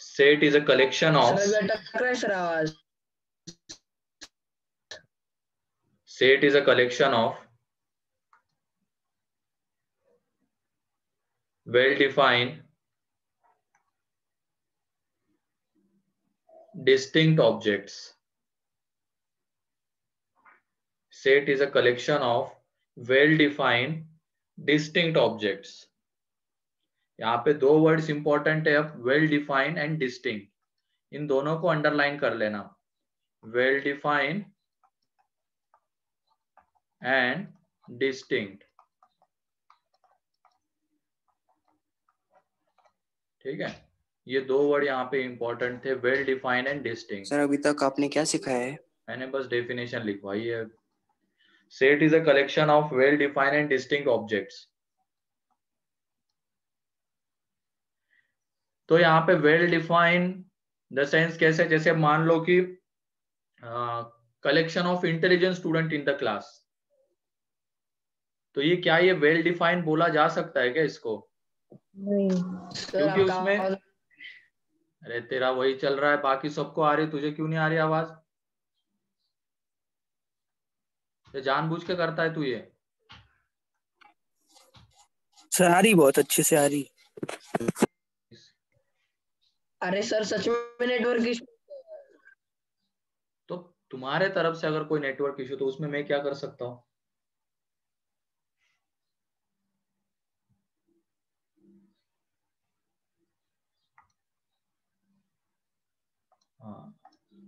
Set is a collection of. Sir अटक रहा है सर आवाज. Set is a collection of well-defined, distinct objects. Set is a collection of well-defined, distinct objects. यहाँ पे दो words important है अब, वेल डिफाइंड एंड डिस्टिंक्ट. इन दोनों को अंडरलाइन कर लेना. Well defined and distinct. ठीक है, ये दो वर्ड यहाँ पे इंपॉर्टेंट थे, well defined and distinct. Sir अभी तक आपने क्या सिखाया है? मैंने बस डेफिनेशन लिखवाई है. Set is a collection of well defined and distinct objects. तो यहाँ पे वेल डिफाइंड द सेंस कैसे, जैसे मान लो कि collection of intelligent student in the class. तो ये क्या, ये वेल डिफाइंड बोला जा सकता है क्या इसको? नहीं क्योंकि उसमें, अरे तेरा वही चल रहा है, बाकी सबको आ रही, तुझे क्यों नहीं आ रही आवाज? ये जानबूझ के करता है तू ये? सर आ रही, बहुत अच्छे से आ रही. अरे सर सच में नेटवर्क इशू. तो तुम्हारे तरफ से अगर कोई नेटवर्क इशू, तो उसमें मैं क्या कर सकता हूँ? हाँ,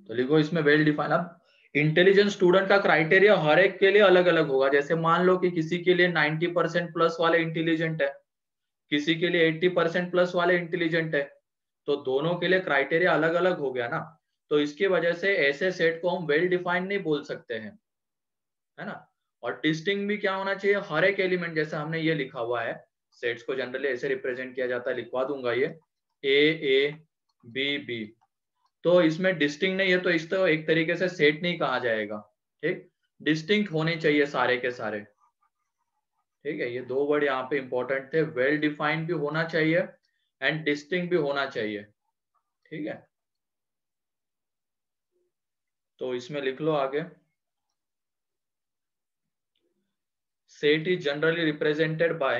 तो लिखो इसमें वेल डिफाइंड. अब इंटेलिजेंट स्टूडेंट का क्राइटेरिया हर एक के लिए अलग अलग होगा. जैसे मान लो कि किसी के लिए 90% प्लस वाले इंटेलिजेंट है, किसी के लिए 80% प्लस वाले इंटेलिजेंट है, तो दोनों के लिए क्राइटेरिया अलग अलग हो गया ना. तो इसकी वजह से ऐसे सेट को हम वेल डिफाइंड नहीं बोल सकते हैं, है ना. और डिस्टिंक्ट भी क्या होना चाहिए, हर एक एलिमेंट, जैसे हमने ये लिखा हुआ है, सेट्स को जनरली ऐसे रिप्रेजेंट किया जाता है, लिखवा दूंगा ये ए बी बी. तो इसमें डिस्टिंक्ट नहीं है, तो इस तो एक तरीके से सेट नहीं कहा जाएगा. ठीक, डिस्टिंक्ट होने चाहिए सारे के सारे. ठीक है, ये दो वर्ड यहाँ पे इंपॉर्टेंट थे, वेल डिफाइंड भी होना चाहिए एंड डिस्टिंक्ट भी होना चाहिए. ठीक है, तो इसमें लिख लो आगे. Set is generally represented by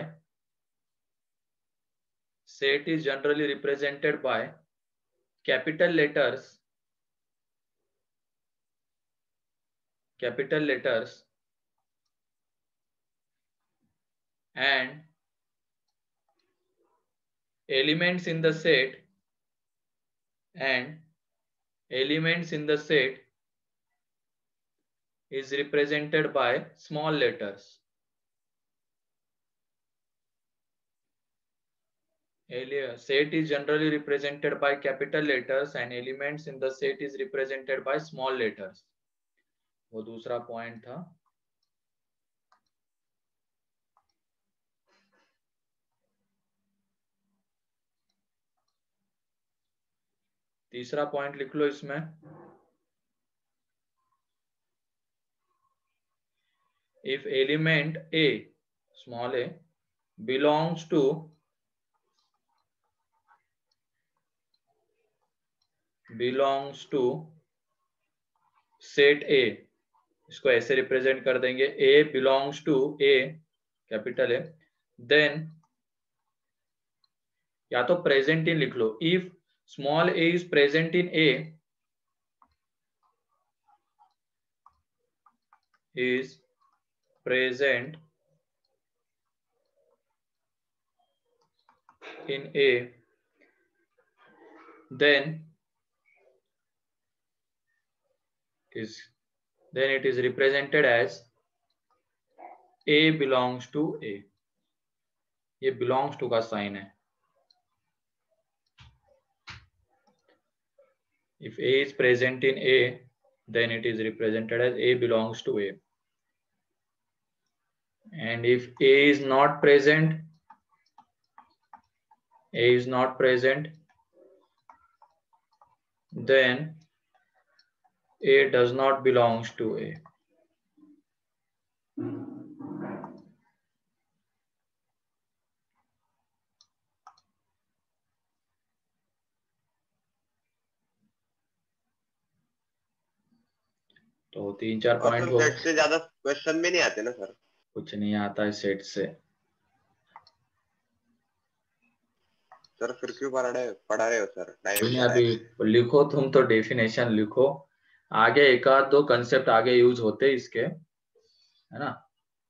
capital letters and elements in the set is represented by small letters. Set is generally represented by capital letters and elements in the set is represented by small letters. वो दूसरा point था. तीसरा point लिख लो इसमें. If element A, small a, belongs to set A, इसको ऐसे represent कर देंगे, A belongs to A, capital A, then या तो प्रेजेंट इन लिख लो. If small a is present in A, is present in A, then it is represented as A belongs to A. ये belongs to का sign है. If A is present in A, then it is represented as A belongs to A. And if A is not present, then A does not belongs to A. तो 3-4 और point sir हो। Set से ज्यादा question भी नहीं आते ना sir? कुछ नहीं आता है सेट से। सर फिर क्यों पढ़ा रहे हो सर? टाइम कोई नहीं, जा रहा है। अभी लिखो तुम तो डेफिनेशन लिखो, आगे एक आध दो कंसेप्ट आगे यूज होते इसके, है ना।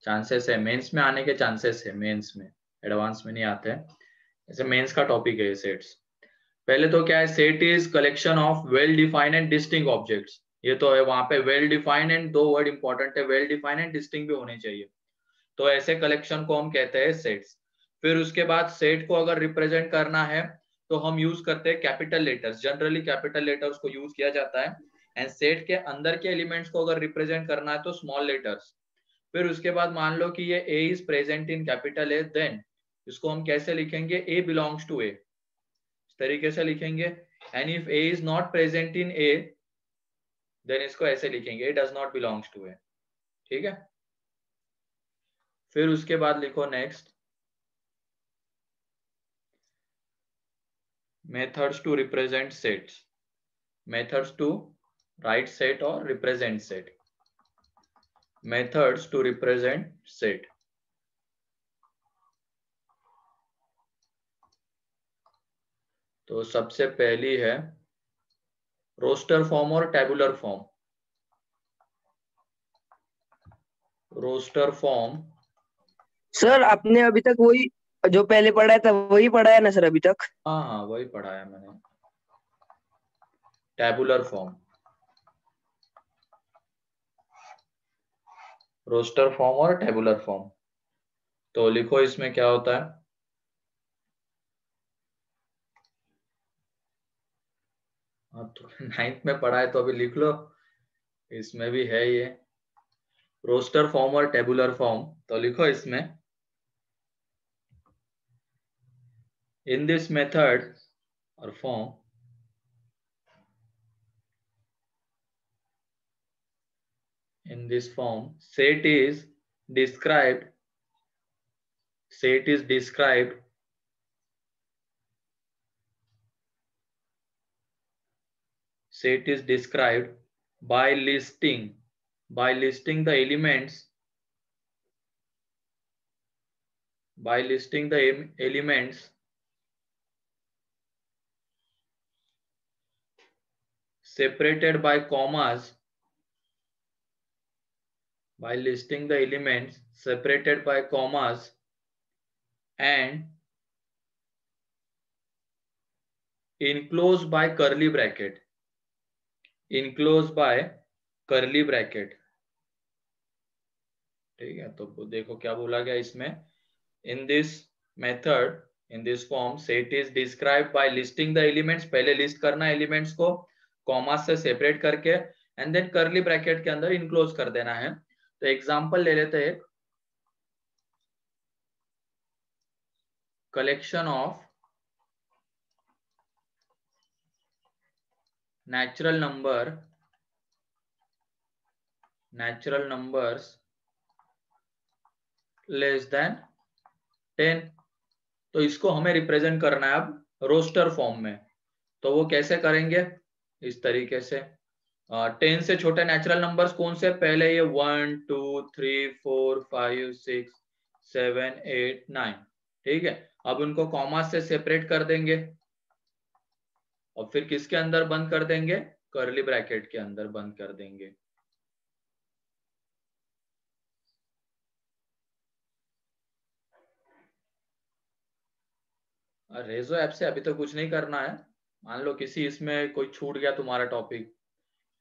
चांसेस है मेंस में आने के, चांसेस है मेंस में, एडवांस में नहीं आते हैं। जैसे मेंस का टॉपिक है सेट्स। पहले तो क्या है, set is collection of well defined and distinct objects. ये तो है, वहां पे वेल डिफाइंड एंड दो वर्ड इंपॉर्टेंट है, वेल डिफाइंड एंड डिस्टिंक्ट भी होने चाहिए। तो ऐसे कलेक्शन को हम कहते हैं सेट्स। फिर उसके बाद सेट को अगर रिप्रेजेंट करना है तो हम यूज करते हैं capital letters, generally capital letters को यूज किया जाता है। एंड सेट के अंदर के एलिमेंट्स को अगर रिप्रेजेंट करना है तो स्मॉल लेटर्स। फिर उसके बाद मान लो कि ये A is present in capital A, then इसको हम कैसे लिखेंगे, ए बिलोंग्स टू ए, इस तरीके से लिखेंगे। And if A is not present in A, then इसको ऐसे लिखेंगे, A does not belongs to A. ठीक है। फिर उसके बाद लिखो next, methods to represent sets, methods to write set और represent set, methods to represent set. तो सबसे पहली है रोस्टर फॉर्म और tabular form. Roster form, sir आपने अभी तक वही जो पहले पढ़ा था वही पढ़ा है ना सर अभी तक? हाँ हाँ वही पढ़ाया मैंने। टेबुलर फॉर्म, रोस्टर फॉर्म और टेबुलर फॉर्म। तो लिखो इसमें क्या होता है। हाँ तो 9th में पढ़ा है तो अभी लिख लो, इसमें भी है ये रोस्टर फॉर्म और टेबुलर फॉर्म। तो लिखो इसमें, इन दिस मेथड और form, in this form set is described, set is described set is described by listing, by listing the elements, by listing the elements separated by commas, by listing the elements separated by commas and enclosed by curly bracket, enclosed by curly bracket। ठीक है, तो देखो क्या बोला गया इसमें, in this method, in this form set is describe by listing the elements, पहले list करना एलिमेंट्स को कॉमा से सेपरेट करके, एंड देन कर्ली ब्रैकेट के अंदर इनक्लोज कर देना है। तो एग्जांपल ले लेते हैं, collection of natural numbers less than 10। तो इसको हमें रिप्रेजेंट करना है अब रोस्टर फॉर्म में। तो वो कैसे करेंगे, इस तरीके से, 10 से छोटे नेचुरल नंबर्स कौन से, पहले ये 1 2 3 4 5 6 7 8 9। ठीक है, अब उनको कॉमा से सेपरेट कर देंगे और फिर किसके अंदर बंद कर देंगे, कर्ली ब्रैकेट के अंदर बंद कर देंगे। रेजो ऐप से अभी तो कुछ नहीं करना है। मान लो किसी इसमें कोई छूट गया तुम्हारा टॉपिक,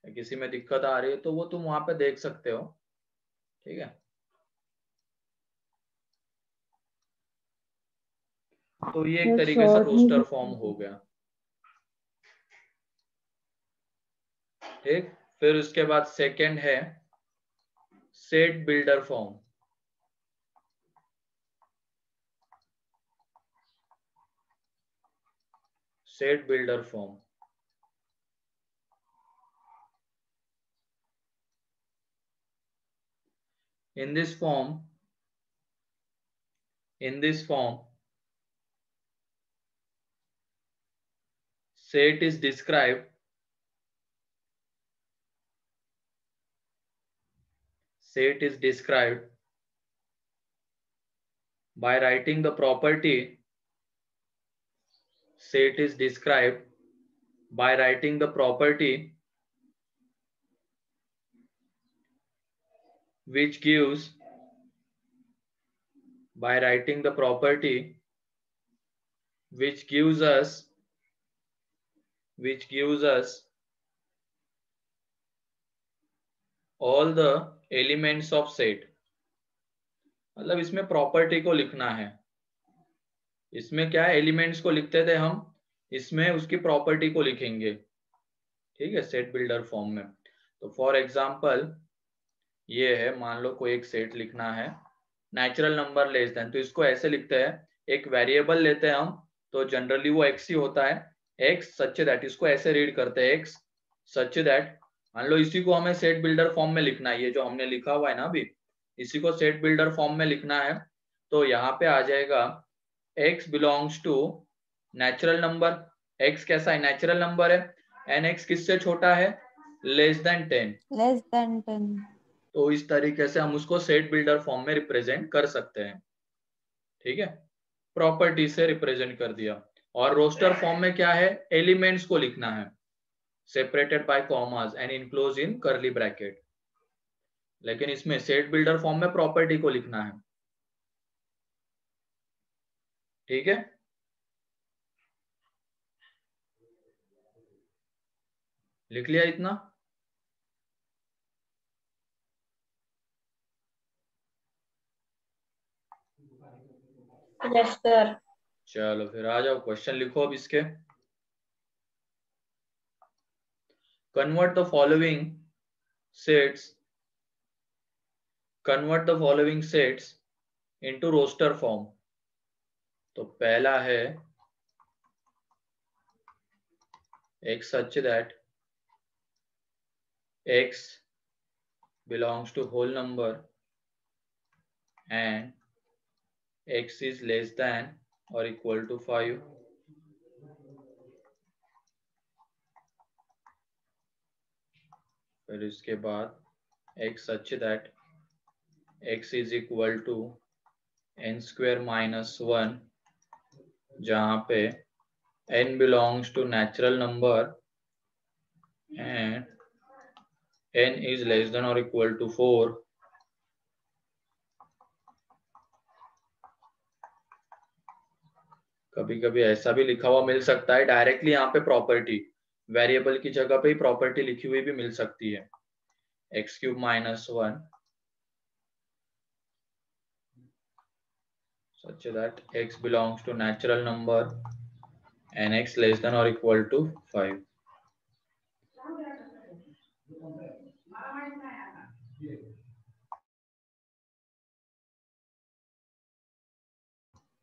किसी में दिक्कत आ रही है तो वो तुम वहां पे देख सकते हो। ठीक है, तो ये एक तरीके से रोस्टर फॉर्म हो गया। ठीक, फिर उसके बाद सेकंड है set builder form. Set builder form, in this form set is described set is described by writing the property. Set is described by writing the property which gives us all the elements of set. मतलब इसमें property को लिखना है. इसमें क्या है, elements को लिखते थे हम, इसमें उसकी प्रॉपर्टी को लिखेंगे. ठीक है, सेट बिल्डर फॉर्म में. तो फॉर एग्जांपल ये है, मान लो कोई एक सेट लिखना है, नेचुरल नंबर लेस देन, तो इसको ऐसे लिखते हैं. एक वेरिएबल लेते हैं हम, तो जनरली वो एक्स ही होता है. एक्स सच दैट, इसको ऐसे रीड करते हैं, एक्स सच दैट. मान लो इसी को हमें सेट बिल्डर फॉर्म में लिखना है, ये जो हमने लिखा हुआ है ना अभी, इसी को सेट बिल्डर फॉर्म में लिखना है. तो यहाँ पे आ जाएगा x belongs to natural number. x कैसा है, नेचुरल नंबर है, एंड x किससे छोटा है, लेस देन 10. तो इस तरीके से हम उसको सेट बिल्डर फॉर्म में रिप्रेजेंट कर सकते हैं. ठीक है, प्रॉपर्टी से रिप्रेजेंट कर दिया. और रोस्टर फॉर्म में क्या है, एलिमेंट्स को लिखना है, separated by commas and enclose in curly bracket. लेकिन इसमें सेट बिल्डर फॉर्म में प्रॉपर्टी को लिखना है. ठीक है, लिख लिया इतना. Yes sir. चलो फिर आ जाओ, क्वेश्चन लिखो अब इसके. Convert the following sets into roster form. तो पहला है x such that x belongs to whole number and x is less than or equal to 5. फिर इसके बाद x such that x is equal to n square minus 1, जहाँ पे n belongs to natural number and n is less than or equal to 4. कभी कभी ऐसा भी लिखा हुआ मिल सकता है डायरेक्टली, यहाँ पे प्रॉपर्टी, वेरिएबल की जगह पे ही प्रॉपर्टी लिखी हुई भी मिल सकती है. x³ minus 1 such that x belongs to natural number and x less than or equal to 5.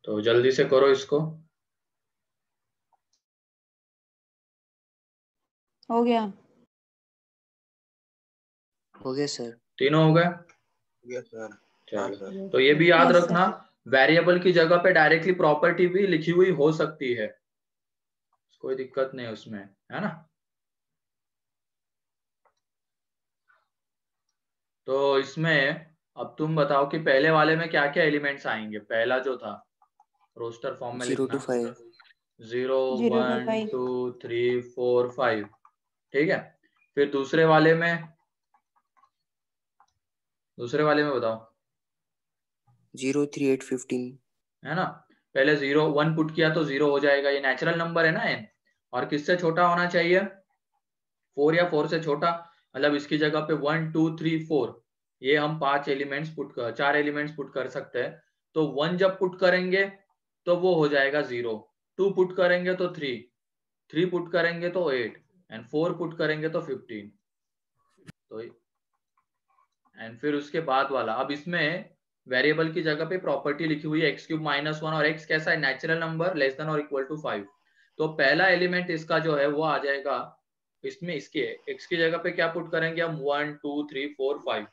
तो जल्दी से करो इसको. हो गया. हो गया सर. तीनों हो गए. Yes sir. चलो, तो ये भी याद Yes, रखना, वेरिएबल की जगह पे डायरेक्टली प्रॉपर्टी भी लिखी हुई हो सकती है, कोई दिक्कत नहीं उसमें, है ना. तो इसमें अब तुम बताओ कि पहले वाले में क्या क्या एलिमेंट्स आएंगे. पहला जो था रोस्टर फॉर्म में 0 to लिखना, 5. 0 0 to 1 5. 2 3 4 5. ठीक है, फिर दूसरे वाले में बताओ. 0 3 8 15. है ना, पहले 0 1 पुट किया तो 0 हो जाएगा, ये नेचुरल नंबर है ना n, और किससे छोटा होना चाहिए, 4 या 4 से छोटा. मतलब इसकी जगह पे 1 2 3 4, ये हम 4 एलिमेंट्स पुट कर सकते हैं. तो 1 जब पुट करेंगे तो वो हो जाएगा 0, 2 पुट करेंगे तो 3 पुट करेंगे तो 8, एंड 4 पुट करेंगे तो 15. तो एंड फिर उसके बाद वाला, अब इसमें वेरिएबल की जगह पे प्रॉपर्टी लिखी हुई है x³ minus 1, और x कैसा है, नेचुरल नंबर लेस देन और इक्वल टू 5. तो पहला एलिमेंट इसका जो है वो आ जाएगा इसमें, इसके x की जगह पे क्या पुट करेंगे हम, 1 2 3 4 5.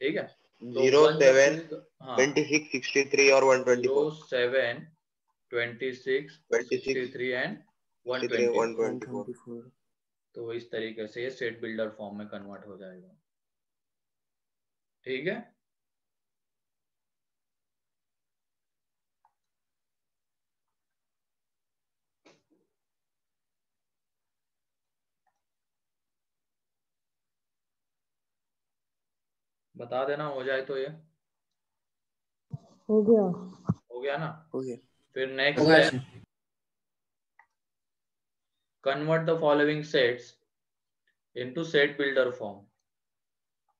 ठीक है, 0 7 26 63 और 124. 7 26 63 एंड 124. तो इस तरीके से ये सेट बिल्डर फॉर्म में कन्वर्ट हो जाएगा. ठीक है, बता देना हो जाए तो। ये हो गया। हो गया ना? हो गया। फिर नेक्स्ट है convert the following sets into set builder form.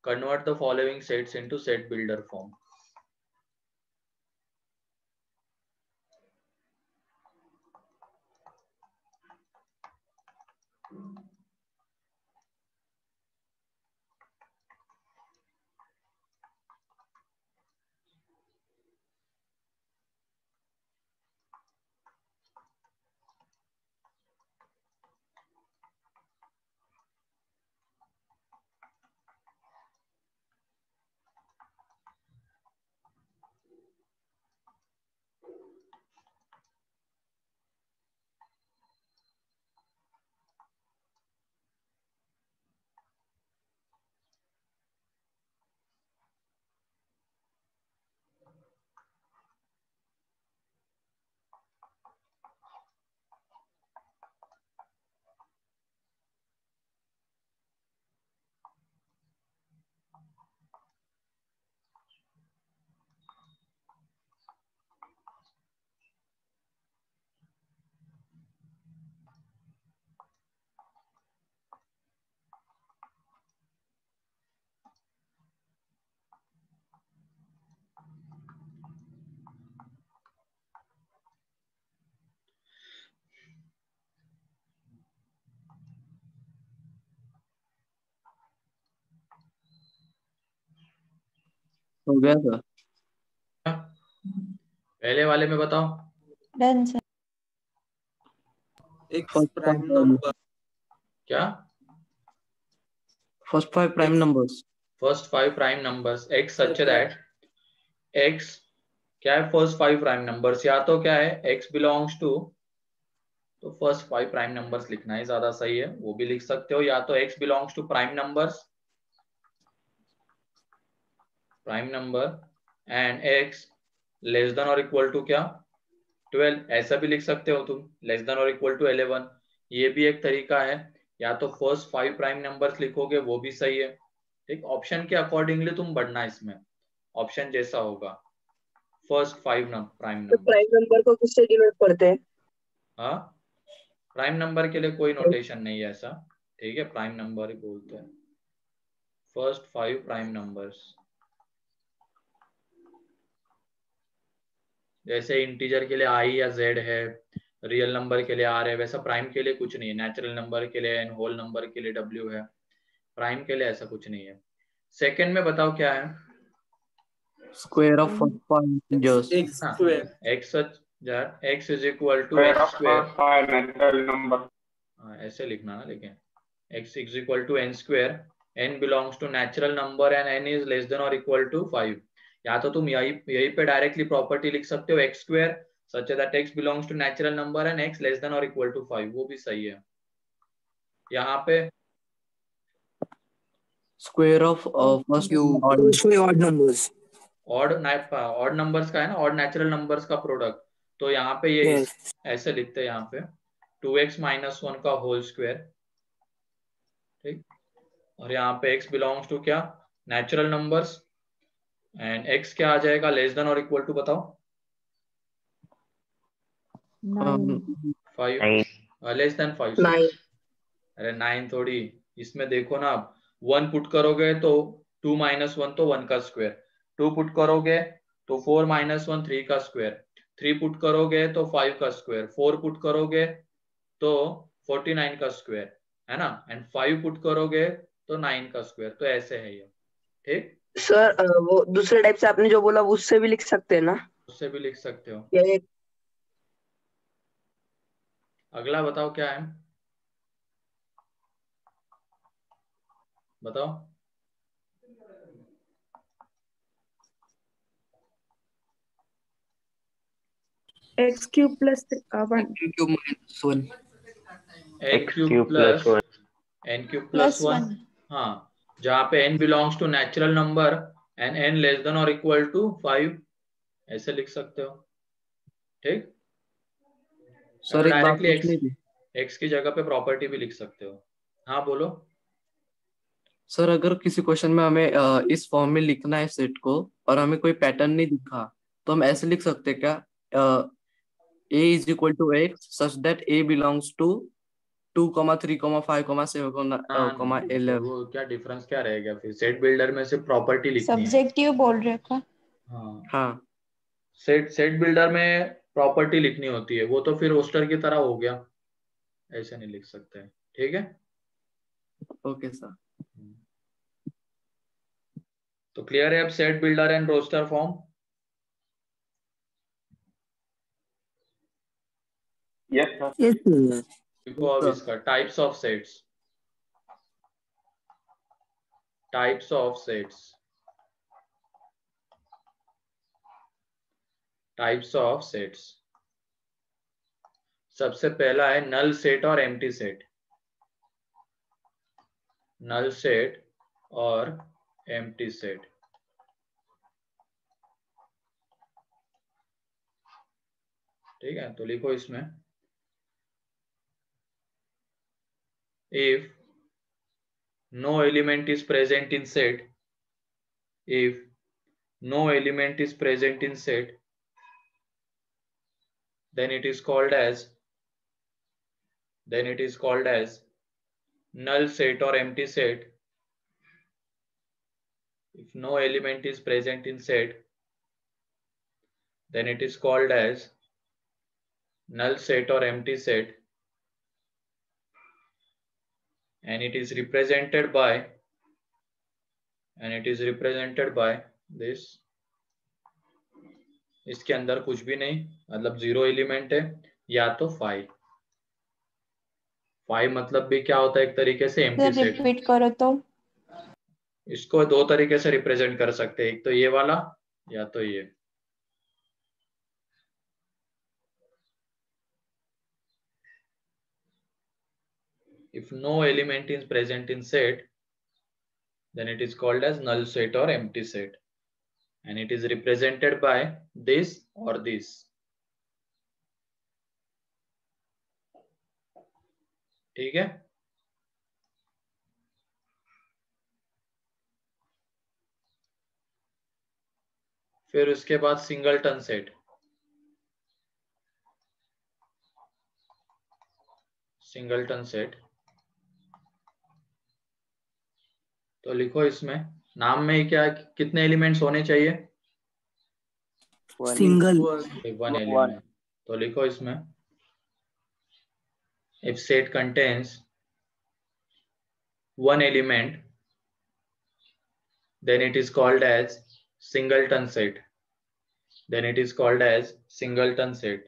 Convert the following sets into set builder form. हो गया सर। पहले वाले में बताओ। Done sir. First prime number, क्या? First 5 prime numbers. First 5 prime numbers x such that x क्या है? First 5 prime numbers, या तो क्या है x बिलोंग्स टू, तो फर्स्ट 5 प्राइम नंबर्स लिखना है ज्यादा सही है, वो भी लिख सकते हो, या तो x belongs to prime numbers and x less than और इक्वल टू क्या 12, ऐसा भी लिख सकते हो तुम, लेस देन और इक्वल टू 11, ये भी एक तरीका है। या तो फर्स्ट 5 प्राइम नंबर्स लिखोगे वो भी सही है। ठीक, ऑप्शन के अकॉर्डिंगली तुम बढ़ना, इसमें ऑप्शन जैसा होगा। फर्स्ट 5 प्राइम तो नंबर। प्राइम नंबर को किससे डिनोट करते हैं? हाँ, प्राइम नंबर के लिए कोई नोटेशन नहीं है ऐसा, ठीक है, प्राइम नंबर ही बोलते हैं। फर्स्ट 5 प्राइम नंबर्स, जैसे इंटीजर के लिए आई या जेड है, रियल नंबर के लिए आर है, वैसा प्राइम के लिए कुछ नहीं है। नेचुरल नंबर के लिए एन, होल नंबर के लिए डब्ल्यू है, प्राइम के लिए ऐसा कुछ नहीं है। सेकंड में बताओ क्या है? Square of first 5 integers. x is equal to n square, ऐसे लिखना ना, लेकिन x is equal to n square, n belongs to natural number and n is less than और इक्वल टू 5। या तो तुम यही पे डायरेक्टली प्रॉपर्टी लिख सकते हो x square such that x belongs to natural number and x less than और इक्वल टू 5, वो भी सही है। यहाँ पे square of first odd numbers, odd numbers का है ना, ऑड नेचुरल नंबर्स का प्रोडक्ट, तो यहाँ पे ये ऐसे लिखते हैं यहाँ पे 2x माइनस 1 का होल स्क्वायर, ठीक, और यहाँ पे x बिलोंग्स टू क्या नेचुरल नंबर्स एंड x क्या आ जाएगा लेस देन और इक्वल टू, बताओ 5, लेस देन 5, 6। अरे 9 थोड़ी, इसमें देखो ना, आप 1 पुट करोगे तो 2 माइनस 1 तो 1 का स्क्वायर, 2 पुट करोगे तो 4 माइनस 1 3 का स्क्वायर, 3 पुट करोगे तो 5 का स्क्वायर, 4 पुट करोगे तो 49 का स्क्वायर है ना, एंड 5 पुट करोगे तो 9 का स्क्वायर, तो ऐसे है ये। ठीक सर, वो दूसरे टाइप से आपने जो बोला उससे भी लिख सकते हैं ना? उससे भी लिख सकते हो। या एक अगला बताओ क्या है, बताओ। X cube plus 1 cube minus 1 n cube plus n cube plus 1, हाँ, जहाँ पे n belongs to natural number and n less than और इक्वल टू 5, ऐसे लिख सकते हो। ठीक, सर एक बात डायरेक्टली पूछनी थी। x की जगह पे प्रॉपर्टी भी लिख सकते हो। हाँ बोलो। सर अगर किसी क्वेश्चन में हमें इस फॉर्म में लिखना है सेट को और हमें कोई पैटर्न नहीं दिखा, तो हम ऐसे लिख सकते हैं क्या, a is equal to x such that a belongs to 2, 3, 5, 7, हाँ, फिर 11। वो क्या डिफरेंस क्या रहेगा, फिर सेट बिल्डर में सिर्फ प्रॉपर्टी लिखनी है। सब्जेक्टिव बोल रहे हो क्या? हाँ, हाँ सेट बिल्डर में प्रॉपर्टी लिखनी होती है, वो तो फिर रोस्टर की तरह हो गया, ऐसे नहीं लिख सकते। ठीक है, ओके सर। तो क्लियर है अब set builder and roster form. Yes sir. देखो अब इसका types of sets, types of sets, types of sets. सबसे पहला है नल सेट और एम्प्टी सेट। नल सेट और एम्प्टी सेट। ठीक है, तो लिखो इसमें, if no element is present in set, if no element is present in set, then it is called as null set or empty set. If no element is present in set, then it is called as null set or empty set, and it is represented by this. इसके अंदर कुछ भी नहीं, मतलब 0 element है, या तो 5 मतलब भी क्या होता है, एक तरीके से एम्प्टी सेट। रिपीट करो तो। इसको दो तरीके से रिप्रेजेंट कर सकते हैं, एक तो ये वाला या तो ये। If no element is present in set, then it is called as null set or empty set, and it is represented by this or this. ठीक है, फिर उसके बाद सिंगलटन सेट। सिंगलटन सेट तो लिखो इसमें, नाम में क्या कितने एलिमेंट्स होने चाहिए? Single one element. तो लिखो इसमें, if set contains one element, then it is called as singleton set. Then it is called as singleton set.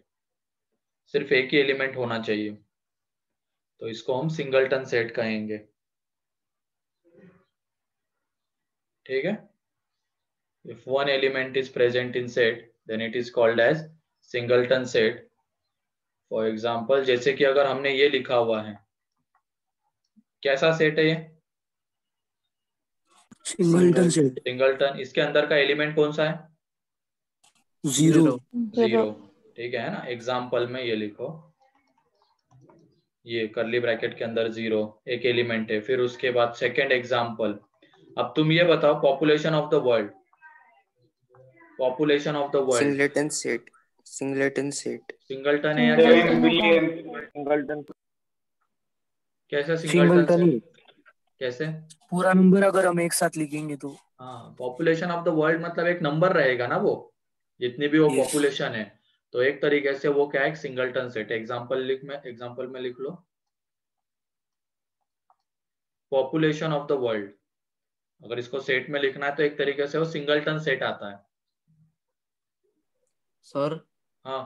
सिर्फ एक ही एलिमेंट होना चाहिए, तो इसको हम सिंगलटन सेट कहेंगे। ठीक है, if one element is present in set, then it is called as singleton set. For example, जैसे कि अगर हमने ये लिखा हुआ है, कैसा सेट है ये? Singleton set. सिंगलटन, इसके अंदर का एलिमेंट कौन सा है? 0। जीरो। ठीक है ना, एग्जाम्पल में ये लिखो, ये करली ब्रैकेट के अंदर 0 एक एलिमेंट है। फिर उसके बाद सेकेंड एग्जाम्पल, अब तुम ये बताओ population of the world. Population of the world singleton set. Singleton set. Singleton है या 7 बिलियन सिंगलटन। कैसे सिंगलटन सेट? कैसे? पूरा नंबर अगर हम एक साथ लिखेंगे तो। हाँ, पॉपुलेशन ऑफ द वर्ल्ड मतलब एक नंबर रहेगा ना, वो जितनी भी वो Yes. पॉपुलेशन है, तो एक तरीके से वो क्या है, सिंगलटन सेट। एग्जाम्पल में लिख लो, पॉपुलेशन ऑफ द वर्ल्ड। अगर इसको सेट में लिखना है तो एक तरीके से वो सिंगलटन सेट आता है। सर हाँ,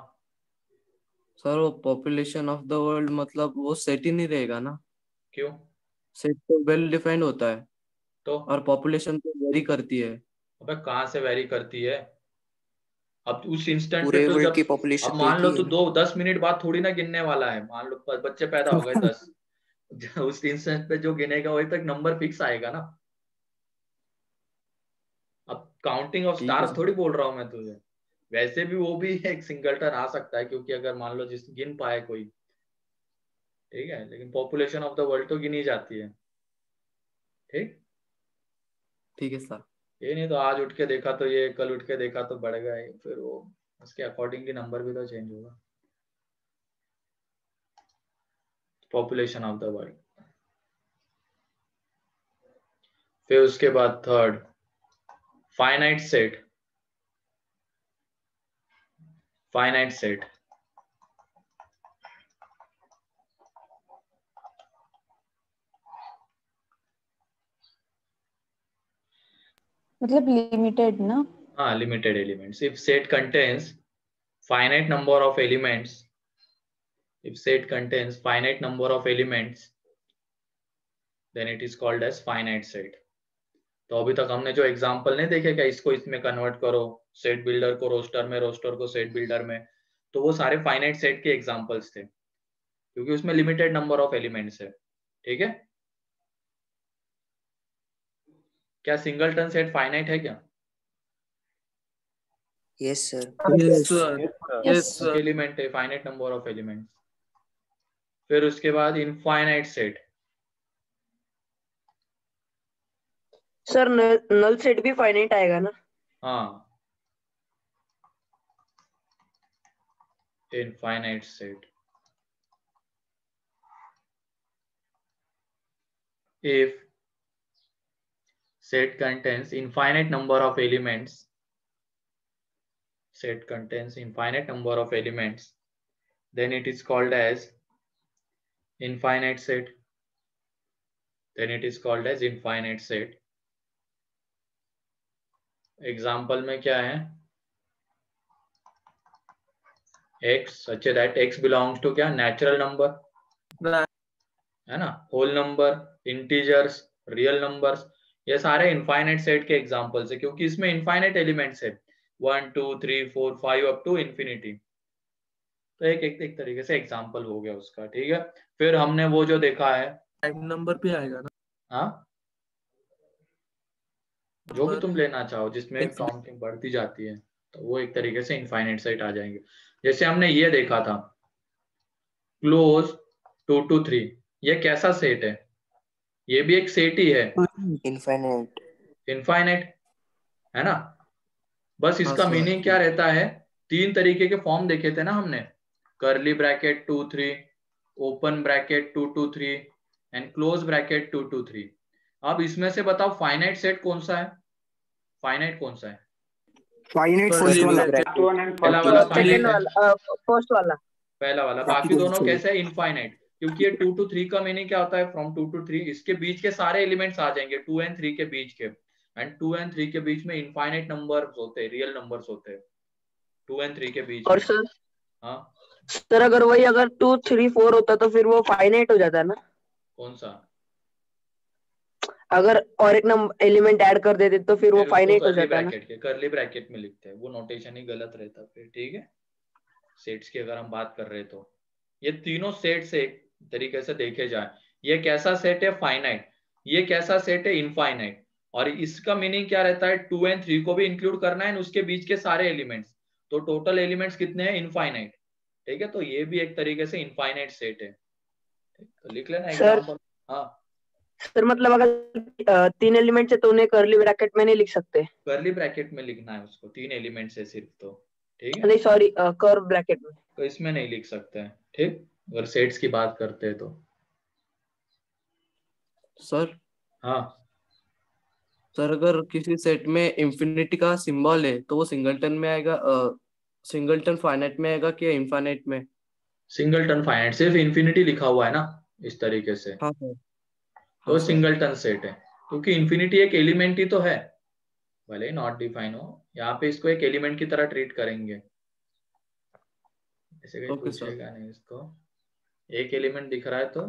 सर वो पॉपुलेशन ऑफ द वर्ल्ड मतलब वो सेट ही नहीं रहेगा ना? क्यों? सेट तो वेल डिफाइंड होता है तो और पॉपुलेशन तो वेरी करती है। अबे कहाँ से वेरी करती है? अब उस इंस्टेंट पे पूरे तो वर्ल्ड जब, की अब पॉपुलेशन मान लो देखी तो है। 10 मिनट बाद थोड़ी ना गिनने वाला है, मान लो बच्चे पैदा हो गए 10, उस इंस्टेंट पे जो गिनेगा वही तो एक नंबर फिक्स आएगा ना। अब काउंटिंग ऑफ ठीक है स्टार्स सर। थोड़ी बोल रहा हूँ मैं तुझे। वैसे भी वो भी एक सिंगलटन आ सकता है, क्योंकि अगर मान लो जिस गिन पाए कोई, ठीक है, लेकिन पॉपुलेशन ऑफ द वर्ल्ड तो गिनी जाती है। ठीक, ठीक है सर। ये नहीं तो आज उठ के देखा तो ये, कल उठ के देखा तो बढ़ गए, फिर वो उसके अकॉर्डिंगली नंबर भी तो चेंज होगा। Population of the world. फिर उसके बाद third, finite set. Finite set मतलब लिमिटेड ना। हाँ, limited elements. If set contains finite number of elements, if set contains finite number of elements, then it is called as finite set. तो अभी तक हमने जो एग्जांपल नहीं देखे, क्या इसको इसमें कन्वर्ट करो, सेट बिल्डर को रोस्टर में, रोस्टर को सेट बिल्डर में, तो वो सारे फाइनाइट सेट के एग्जांपल्स थे, क्योंकि उसमें लिमिटेड नंबर ऑफ एलिमेंट्स है। ठीक है, क्या सिंगलटन सेट फाइनाइट है क्या? Yes sir. Yes, sir. Yes element है, फाइनाइट नंबर ऑफ एलिमेंट्स। फिर उसके बाद infinite set. Sir null set भी फाइनाइट आएगा ना? हाँ, infinite set. If set contains infinite number of elements, set contains infinite number of elements, then it is called as infinite set. Then it is called as infinite set. Example में क्या है? X, such that X belongs to क्या? Natural number, है ना? Whole number, integers, real numbers, ये सारे infinite set के examples है, क्योंकि इसमें infinite elements है, 1 2 3 4 5 अप टू इंफिनिटी। तो एक तरीके से एग्जाम्पल हो गया उसका। ठीक है, फिर हमने वो जो देखा है, टाइम नंबर पे आएगा ना? हाँ, जो भी तुम लेना चाहो जिसमें Infinite. काउंटिंग बढ़ती जाती है, तो वो एक तरीके से इनफाइनाइट सेट आ जाएंगे। जैसे हमने ये देखा था, क्लोज 2 to 3, ये कैसा सेट है? ये भी एक सेट ही है, इनफाइनाइट। इनफाइनाइट, है ना? बस इसका हाँ, मीनिंग क्या रहता है? 3 तरीके के फॉर्म देखे थे ना हमने, curly bracket 2 3, open bracket 2 to 3 and close bracket 2 to 3। अब इसमें से बताओ फाइनाइट सेट कौन सा है? फाइनाइट कौन सा है? फाइनाइट फर्स्ट वाला, First one and पहला first वाला one. सेकंड फाइनाइट, वाला, फर्स्ट वाला। पहला वाला। बाकी बाकी दोनों दोनों कैसे है? इनफाइनाइट। क्योंकि ये 2 to 3 का मीनिंग क्या होता है? फ्रॉम 2 to 3 इसके बीच के सारे एलिमेंट्स आ जाएंगे, 2 and 3 के बीच के, एंड 2 and 3 के बीच में इनफाइनाइट नंबर्स होते हैं, रियल नंबर्स होते हैं 2 and 3 के बीच और में। सर, हाँ, सर अगर वही अगर 2 3 4 होता तो फिर वो फाइनाइट हो जाता ना? कौन सा? अगर और एक नंबर एलिमेंट ऐड कर देते तो फिर वो फिर उसको फाइनाइट हो कर्ली जाता ना? ब्रैकेट के, कर्ली ब्रैकेट में लिखते हैं, वो नोटेशन ही गलत रहता फिर। ठीक है, सेट्स की अगर हम बात कर रहे तो ये तीनों सेट्स एक तरीके से देखे जाए, ये कैसा सेट है? फाइनाइट। ये कैसा सेट है? इनफाइनाइट। और इसका मीनिंग क्या रहता है? 2 and 3 को भी इंक्लूड करना है, उसके बीच के सारे एलिमेंट्स, तो टोटल एलिमेंट्स कितने हैं? इनफाइनाइट। ठीक है, तो ये भी एक तरीके से इनफाइनाइट सेट है। तो लिख लेना सर, एग्जांपल। हाँ, सर मतलब अगर 3 एलिमेंट है तो उन्हें कर्ली ब्रैकेट में नहीं लिख सकते? कर्ली ब्रैकेट में लिखना है उसको, 3 एलिमेंट्स है सिर्फ तो। ठीक है, नहीं सॉरी, कर्व ब्रैकेट में। तो इसमें नहीं लिख सकते हैं। ठीक, अगर सेट्स की बात करते हैं तो। सर हाँ, सर अगर किसी सेट में इंफिनिटी का सिंबल है तो वो सिंगलटन में आएगा, सिंगलटन फाइनाइट में आएगा कि इनफाइनाइट में? सिंगलटन फाइनाइट, सिर्फ इंफिनिटी लिखा हुआ है ना इस तरीके से, हाँ सर। तो हाँ सर। सिंगलटन सेट है, क्योंकि इंफिनिटी एक एलिमेंट ही तो है, भले नॉट डिफाइन हो। यहाँ पे इसको एक एलिमेंट की तरह ट्रीट करेंगे, ऐसे कहीं ओके सर। पूछेगा नहीं इसको, एक एलिमेंट दिख रहा है तो।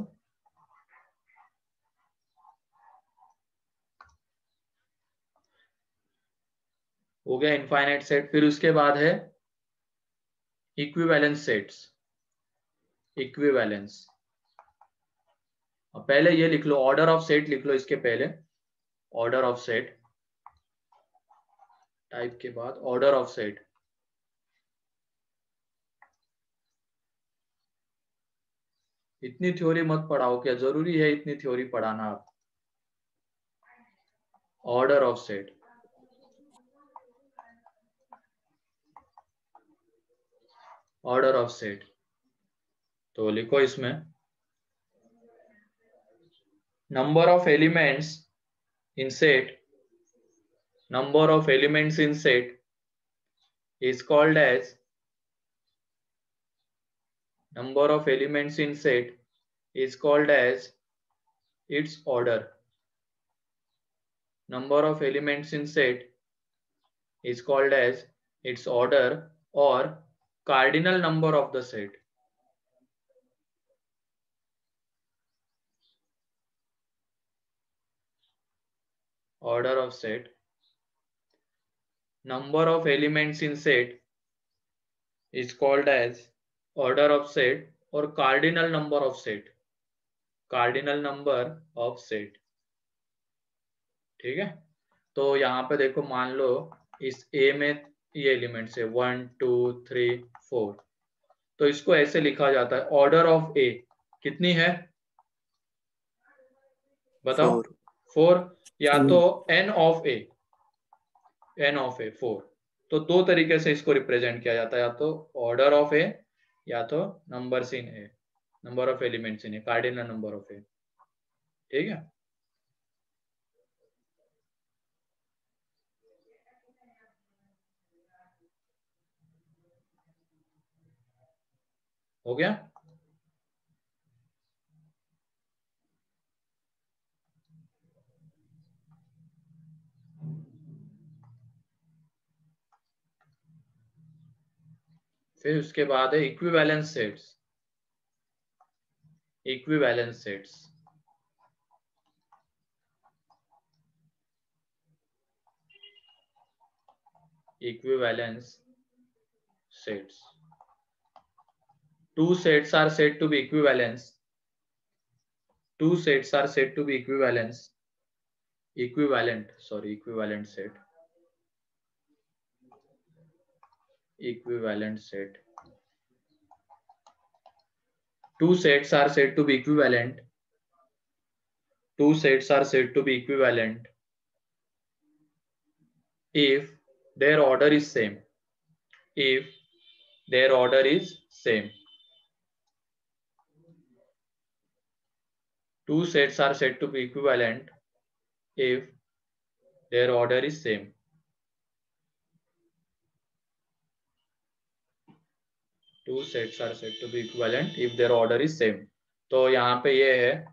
हो गया इनफाइनाइट सेट। फिर उसके बाद है इक्विवेलेंस सेट्स। इक्विवेलेंस, पहले ये लिख लो, ऑर्डर ऑफ सेट लिख लो इसके पहले, ऑर्डर ऑफ सेट। टाइप के बाद ऑर्डर ऑफ सेट। इतनी थ्योरी मत पढ़ाओ, क्या जरूरी है इतनी थ्योरी पढ़ाना? आप order of set, order of set. तो लिखो इसमें number of elements in set, number of elements in set is called as number of elements in set is called as its order. Number of elements in set is called as its order or cardinal number of the set. Order of set. Number of elements in set is called as order of set or cardinal number of set. Cardinal number of set. ठीक है? तो यहाँ पे देखो, मान लो इस A में ये एलिमेंट्स है 1 2 3 4, तो इसको ऐसे लिखा जाता है ऑर्डर ऑफ ए कितनी है बताओ? 4 या तो n of A, n of A 4। तो दो तरीके से इसको रिप्रेजेंट किया जाता है, या तो ऑर्डर ऑफ ए या तो numbers in A, number of elements in A, cardinal number of A. ठीक है? हो गया? फिर उसके बाद है equivalence sets. Equivalence sets, equivalence sets. Two sets are said to be equivalence. Two sets are said to be equivalent set. Equivalent set. Two sets are said to be equivalent. Two sets are said to be equivalent if their order is same. If their order is same. Two sets are said to be equivalent if their order is same. Two sets are said to be equivalent if their order is same. तो यहाँ पे ये है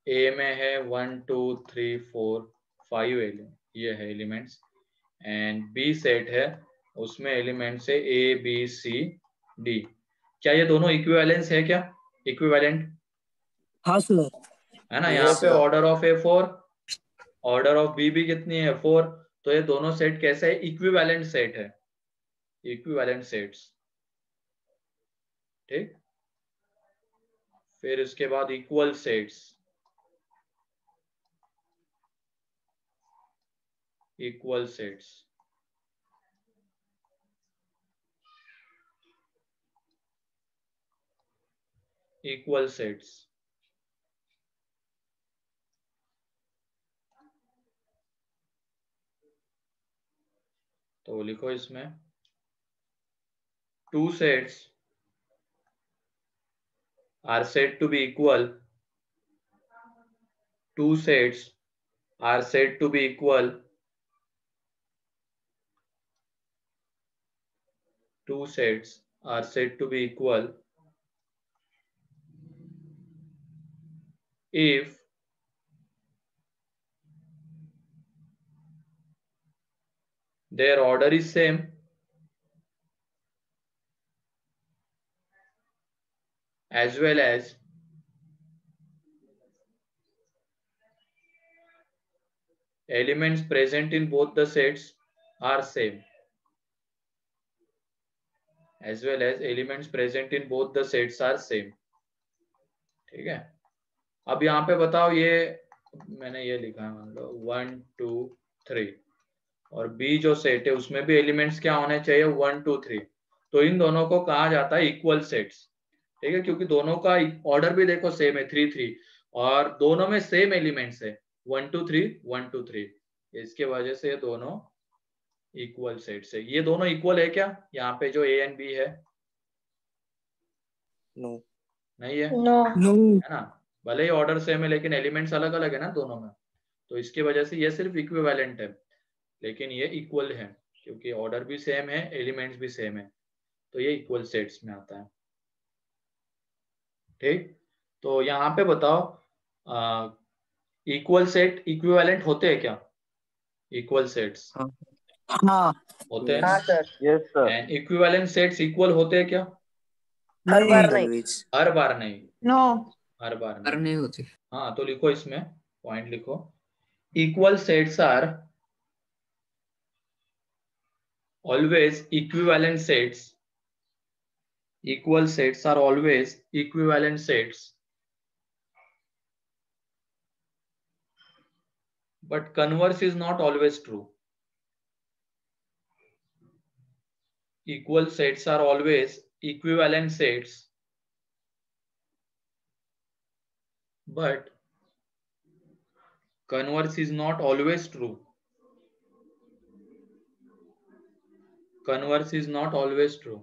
A में है 1 2 3 4 5 element, ये है elements, and B set है, उसमें एलिमेंट्स है A B C D। क्या ये दोनों इक्विवेलेंस है क्या? इक्विवेलेंट? हाँ सर, है ना? यहाँ पे order of A 4, order of B भी कितनी है 4, तो ये दोनों सेट कैसे है? इक्विवेलेंट सेट है, इक्विवेलेंट सेट्स। ठीक? फिर उसके बाद equal sets, equal sets, equal sets. तो लिखो इसमें two sets are said to be equal. Two sets are said to be equal. Two sets are said to be equal if their order is same as well as elements present in both the sets are same, as well as elements present in both the sets are same. ठीक है? अब यहाँ पे बताओ, ये मैंने ये लिखा है, मान लो 1 2 3, और बी जो सेट है उसमें भी एलिमेंट्स क्या होने चाहिए, 1 2 3। तो इन दोनों को कहा जाता है इक्वल सेट्स, ठीक है, क्योंकि दोनों का ऑर्डर भी देखो सेम है 3 3, और दोनों में सेम एलिमेंट्स है 1 2 3 1 2 3। इसके वजह से ये दोनों इक्वल सेट्स है। ये दोनों इक्वल है क्या, यहाँ पे जो ए एंड बी है? नो। नहीं है, नो। है ना, भले ही ऑर्डर सेम है लेकिन एलिमेंट्स अलग अलग है ना दोनों में, तो इसकी वजह से ये सिर्फ इक्विवेलेंट है, लेकिन ये इक्वल है क्योंकि ऑर्डर भी सेम है, एलिमेंट्स भी सेम है, तो ये इक्वल सेट्स में आता है। ठीक, तो यहाँ पे बताओ इक्वल सेट इक्विवेलेंट होते हैं क्या? इक्वल सेट्स हाँ हाँ होते हैं हाँ ना, sir, yes sir. And equivalent sets equal होते हैं क्या? हर बार नॉट नहीं। ऑलवेज। हर बार नहीं, नो। हर बार पर नहीं। नहीं होती। हाँ तो लिखो इसमें, पॉइंट लिखो, equal sets are always equivalent sets, equal sets are always equivalent sets, but converse is not always true. Equal sets are always equivalent sets, but converse is not always true. Converse is not always true.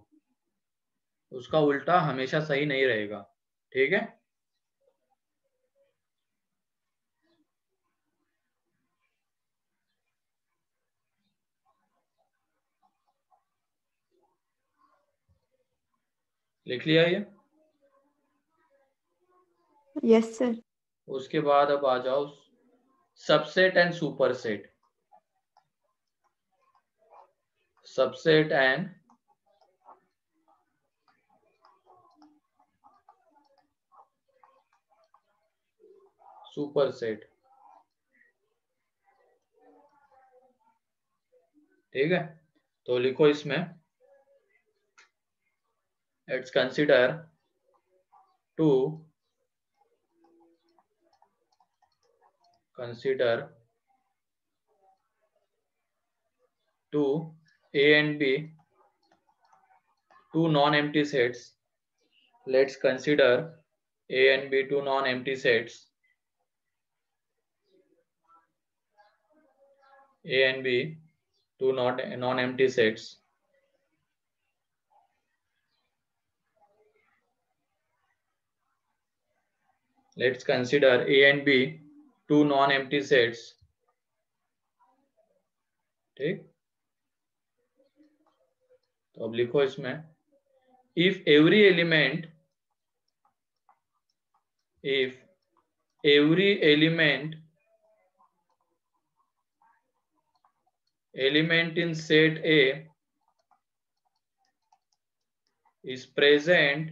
उसका उल्टा हमेशा सही नहीं रहेगा, ठीक है। लिख लिया ये? Yes sir. उसके बाद अब आ जाओ subset and superset. Subset and superset, ठीक है। तो लिखो इसमें, let's consider two consider two A and B, two non-empty sets. Let's consider A and B two non-empty sets. A and B two non-empty sets. Let's consider A and B two non-empty sets. ठीक, तो अब लिखो इसमें, if every element in set A is present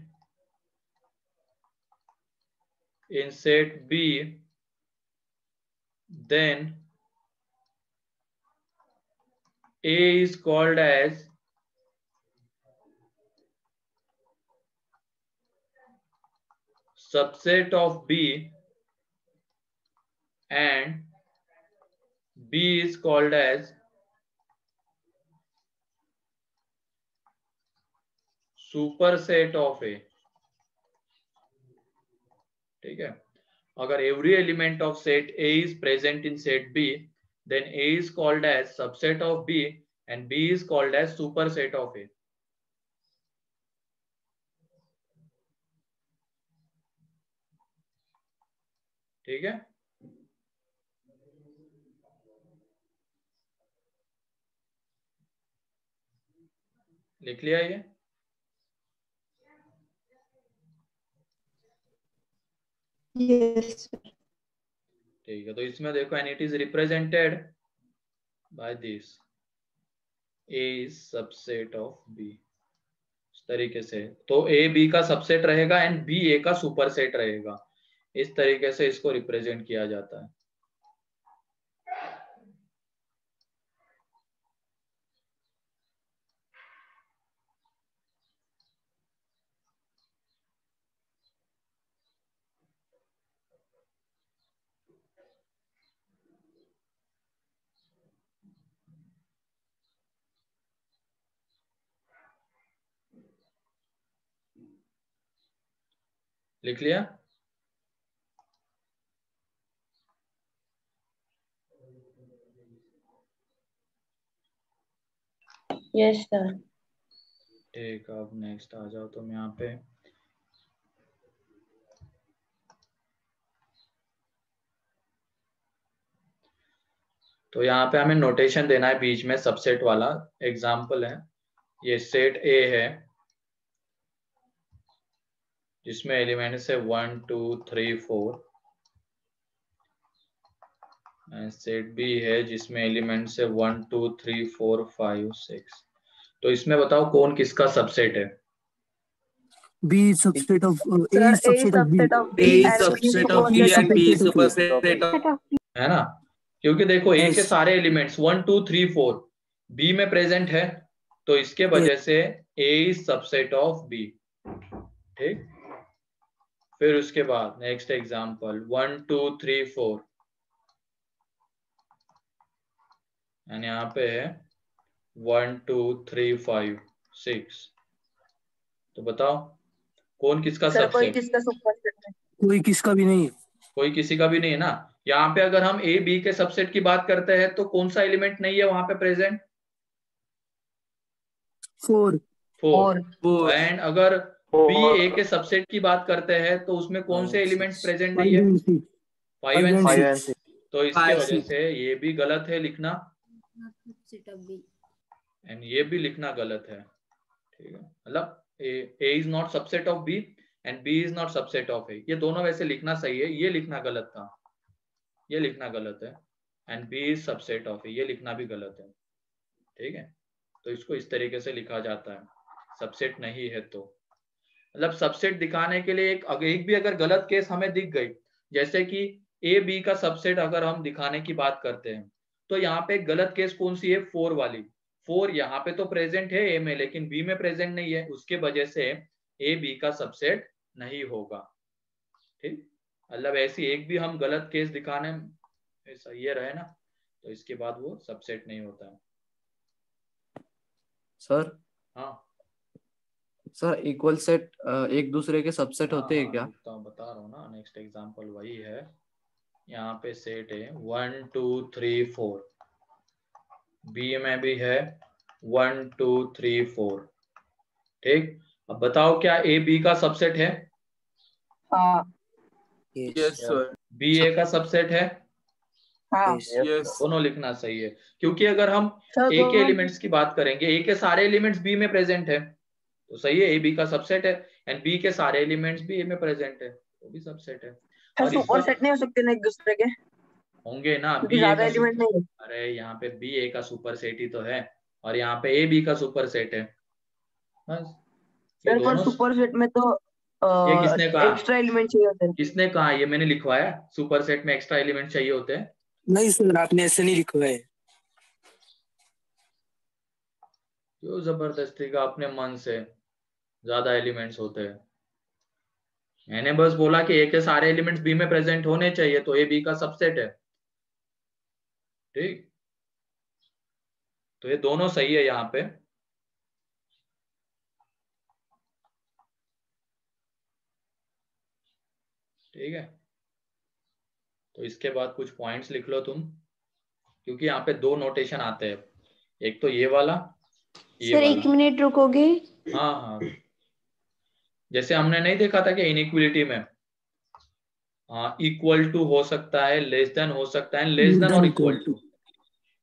in set B, then A is called as subset of B and B is called as superset of A, ठीक है। अगर every element of set A is present in set B, then A is called as subset of B and B is called as superset of A, ठीक है। लिख लिया ये? Yes sir. ठीक है, तो इसमें देखो and it is represented by this, A is subset of B, इस तरीके से। तो A B का सबसेट रहेगा एंड B A का सुपरसेट रहेगा, इस तरीके से इसको रिप्रेजेंट किया जाता है। लिख लिया? Yes sir. ठीक, अब नेक्स्ट आ जाओ तुम यहाँ पे। तो यहाँ पे हमें नोटेशन देना है बीच में सबसेट वाला। एग्जाम्पल है, ये सेट ए है जिसमें एलिमेंट्स है 1 2 3 4, सेट बी है जिसमें एलिमेंट्स है 1 2 3 4 5 6। तो इसमें बताओ कौन किसका सबसेट है? B is subset of A sir is subset of B. A is subset of B and B is superset of है ना? क्योंकि देखो ए Yes. के सारे एलिमेंट्स 1 2 3 4 बी में प्रेजेंट है, तो इसके वजह से ए इज सबसेट ऑफ बी। ठीक, फिर उसके बाद नेक्स्ट एग्जांपल 1 2 3 4 एंड यहाँ पे है 1 2 3 5 6। तो बताओ कौन किसका सर कोई सबसेट? किसका सुपरसेट है? कोई किसका भी नहीं। कोई किसी का भी नहीं है ना। यहाँ पे अगर हम ए बी के सबसेट की बात करते हैं तो कौन सा एलिमेंट नहीं है वहां पे प्रेजेंट? 4 4। एंड अगर बी ए के सबसेट की बात करते हैं तो उसमें कौन से एलिमेंट्स प्रेजेंट नहीं है? 5 एंड 6। तो इसके वजह से ये भी गलत है लिखना एंड ये भी लिखना गलत है। ठीक है, मतलब A is not subset of B and B is not subset of A. ये दोनों वैसे लिखना सही है, ये लिखना गलत था, ये लिखना गलत है। And B is subset of A, ये लिखना भी गलत है। ठीक है, तो इसको इस तरीके से लिखा जाता है, सबसेट नहीं है तो। मतलब सबसेट दिखाने के लिए एक भी अगर गलत केस हमें दिख गई, जैसे कि ए बी का सबसेट अगर हम दिखाने की बात करते हैं, तो यहाँ पे गलत केस कौन सी है? 4 वाली। 4 यहाँ पे तो प्रेजेंट है ए में लेकिन बी में प्रेजेंट नहीं है, उसके वजह से ए बी का सबसेट नहीं होगा। ठीक, मतलब ऐसी एक भी हम गलत केस दिखाने ऐसा ये रहे ना, तो इसके बाद वो सबसेट नहीं होता है। सर। हाँ सर इक्वल सेट एक दूसरे के सबसेट होते हैं क्या? बता रहा हूँ ना, नेक्स्ट एग्जांपल वही है। यहाँ पे सेट है 1 2 3 4, बी में भी है 1 2 3 4। ठीक, अब बताओ क्या ए बी का सबसेट है? हाँ यस सर। बी ए का सबसेट है? हाँ यस दोनों लिखना सही है, क्योंकि अगर हम सर ए के दोनों। एलिमेंट्स की बात करेंगे, ए के सारे एलिमेंट्स बी में प्रेजेंट है तो सही है, ए बी का सबसेट है। एंड बी के सारे एलिमेंट्स भी ए में प्रेजेंट है तो भी सबसेट है। सर और इस सुपर सेट नहीं हो सकते ना एक दूसरे के, होंगे ना, क्योंकि बी ए ज्यादा का एलिमेंट नहीं है। अरे यहाँ पे बी ए का सुपर सेट ही तो है और यहाँ पे ए बी का सुपर सेट है, बस। ये सर पर दोनों सुपर सेट में तो ये किसने कहा? एक्स्ट्रा एलिमेंट चाहिए होते हैं। किसने कहा? ये मैंने लिखवाया, सुपर सेट में एक्स्ट्रा एलिमेंट चाहिए होते हैं। नहीं सर, आपने ऐसे नहीं लिखा है। क्यों जबरदस्ती का अपने मन से ज्यादा एलिमेंट्स होते हैं? मैंने बस बोला कि ए के सारे एलिमेंट्स बी में प्रेजेंट होने चाहिए तो ए बी का सबसेट है। ठीक, तो ये दोनों सही है यहाँ पे। ठीक है, तो इसके बाद कुछ पॉइंट्स लिख लो तुम, क्योंकि यहाँ पे दो नोटेशन आते हैं, एक तो ये वाला, ये सर वाला। 1 मिनट रुकोगे? हाँ हाँ, जैसे हमने नहीं देखा था कि इनइक्वलिटी में इक्वल टू हो सकता है, लेस देन हो सकता है, लेस देन और equal to.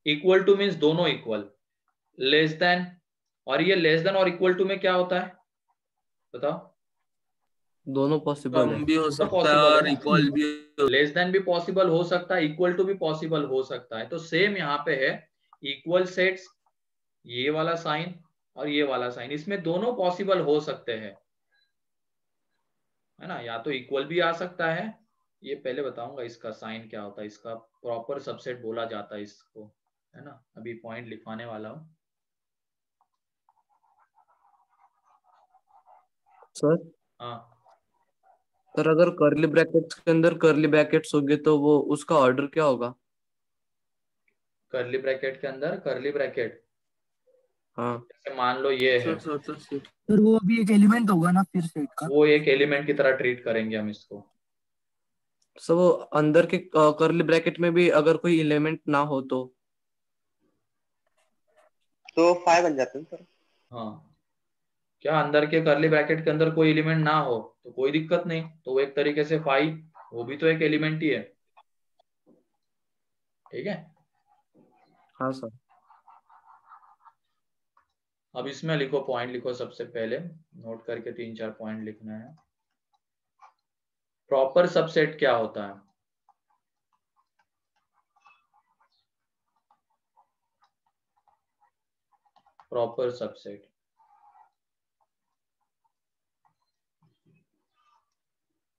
Equal to means दोनों इक्वल, लेस देन, और ये लेस देन और इक्वल टू में क्या होता है बताओ? दोनों पॉसिबल है। कम भी हो सकता है possible और है। इक्वल भी। लेस देन भी पॉसिबल हो सकता है, इक्वल टू भी पॉसिबल हो सकता है। तो सेम यहाँ पे है, इक्वल सेट्स, ये वाला साइन और ये वाला साइन, इसमें दोनों पॉसिबल हो सकते हैं, है ना। या तो इक्वल भी आ सकता है, ये पहले बताऊंगा इसका साइन क्या होता है, इसका प्रॉपर सबसेट बोला जाता है इसको, है ना। अभी पॉइंट लिखवाने वाला हूँ। सर। हाँ, सर अगर कर्ली ब्रैकेट्स के अंदर कर्ली ब्रैकेट्स होंगे तो वो उसका ऑर्डर क्या होगा? कर्ली ब्रैकेट के अंदर कर्ली ब्रैकेट, हाँ जैसे मान लो ये है, सर वो अभी एक एलिमेंट होगा ना फिर सेट का। वो एक एलिमेंट की तरह ट्रीट करेंगे हम इसको। सो वो अंदर के कर्ली ब्रैकेट में भी अगर कोई एलिमेंट ना हो तो 5 बन जाते हैं सर। हाँ, क्या अंदर के कर्ली ब्रैकेट के अंदर कोई एलिमेंट ना हो तो कोई दिक्कत नहीं, तो वो एक तरीके से 5 वो भी तो एक एलिमेंट ही है। ठीक है, हाँ सर। अब इसमें लिखो, पॉइंट लिखो, सबसे पहले नोट करके 3-4 पॉइंट लिखना है। प्रॉपर सबसेट क्या होता है? Proper subset,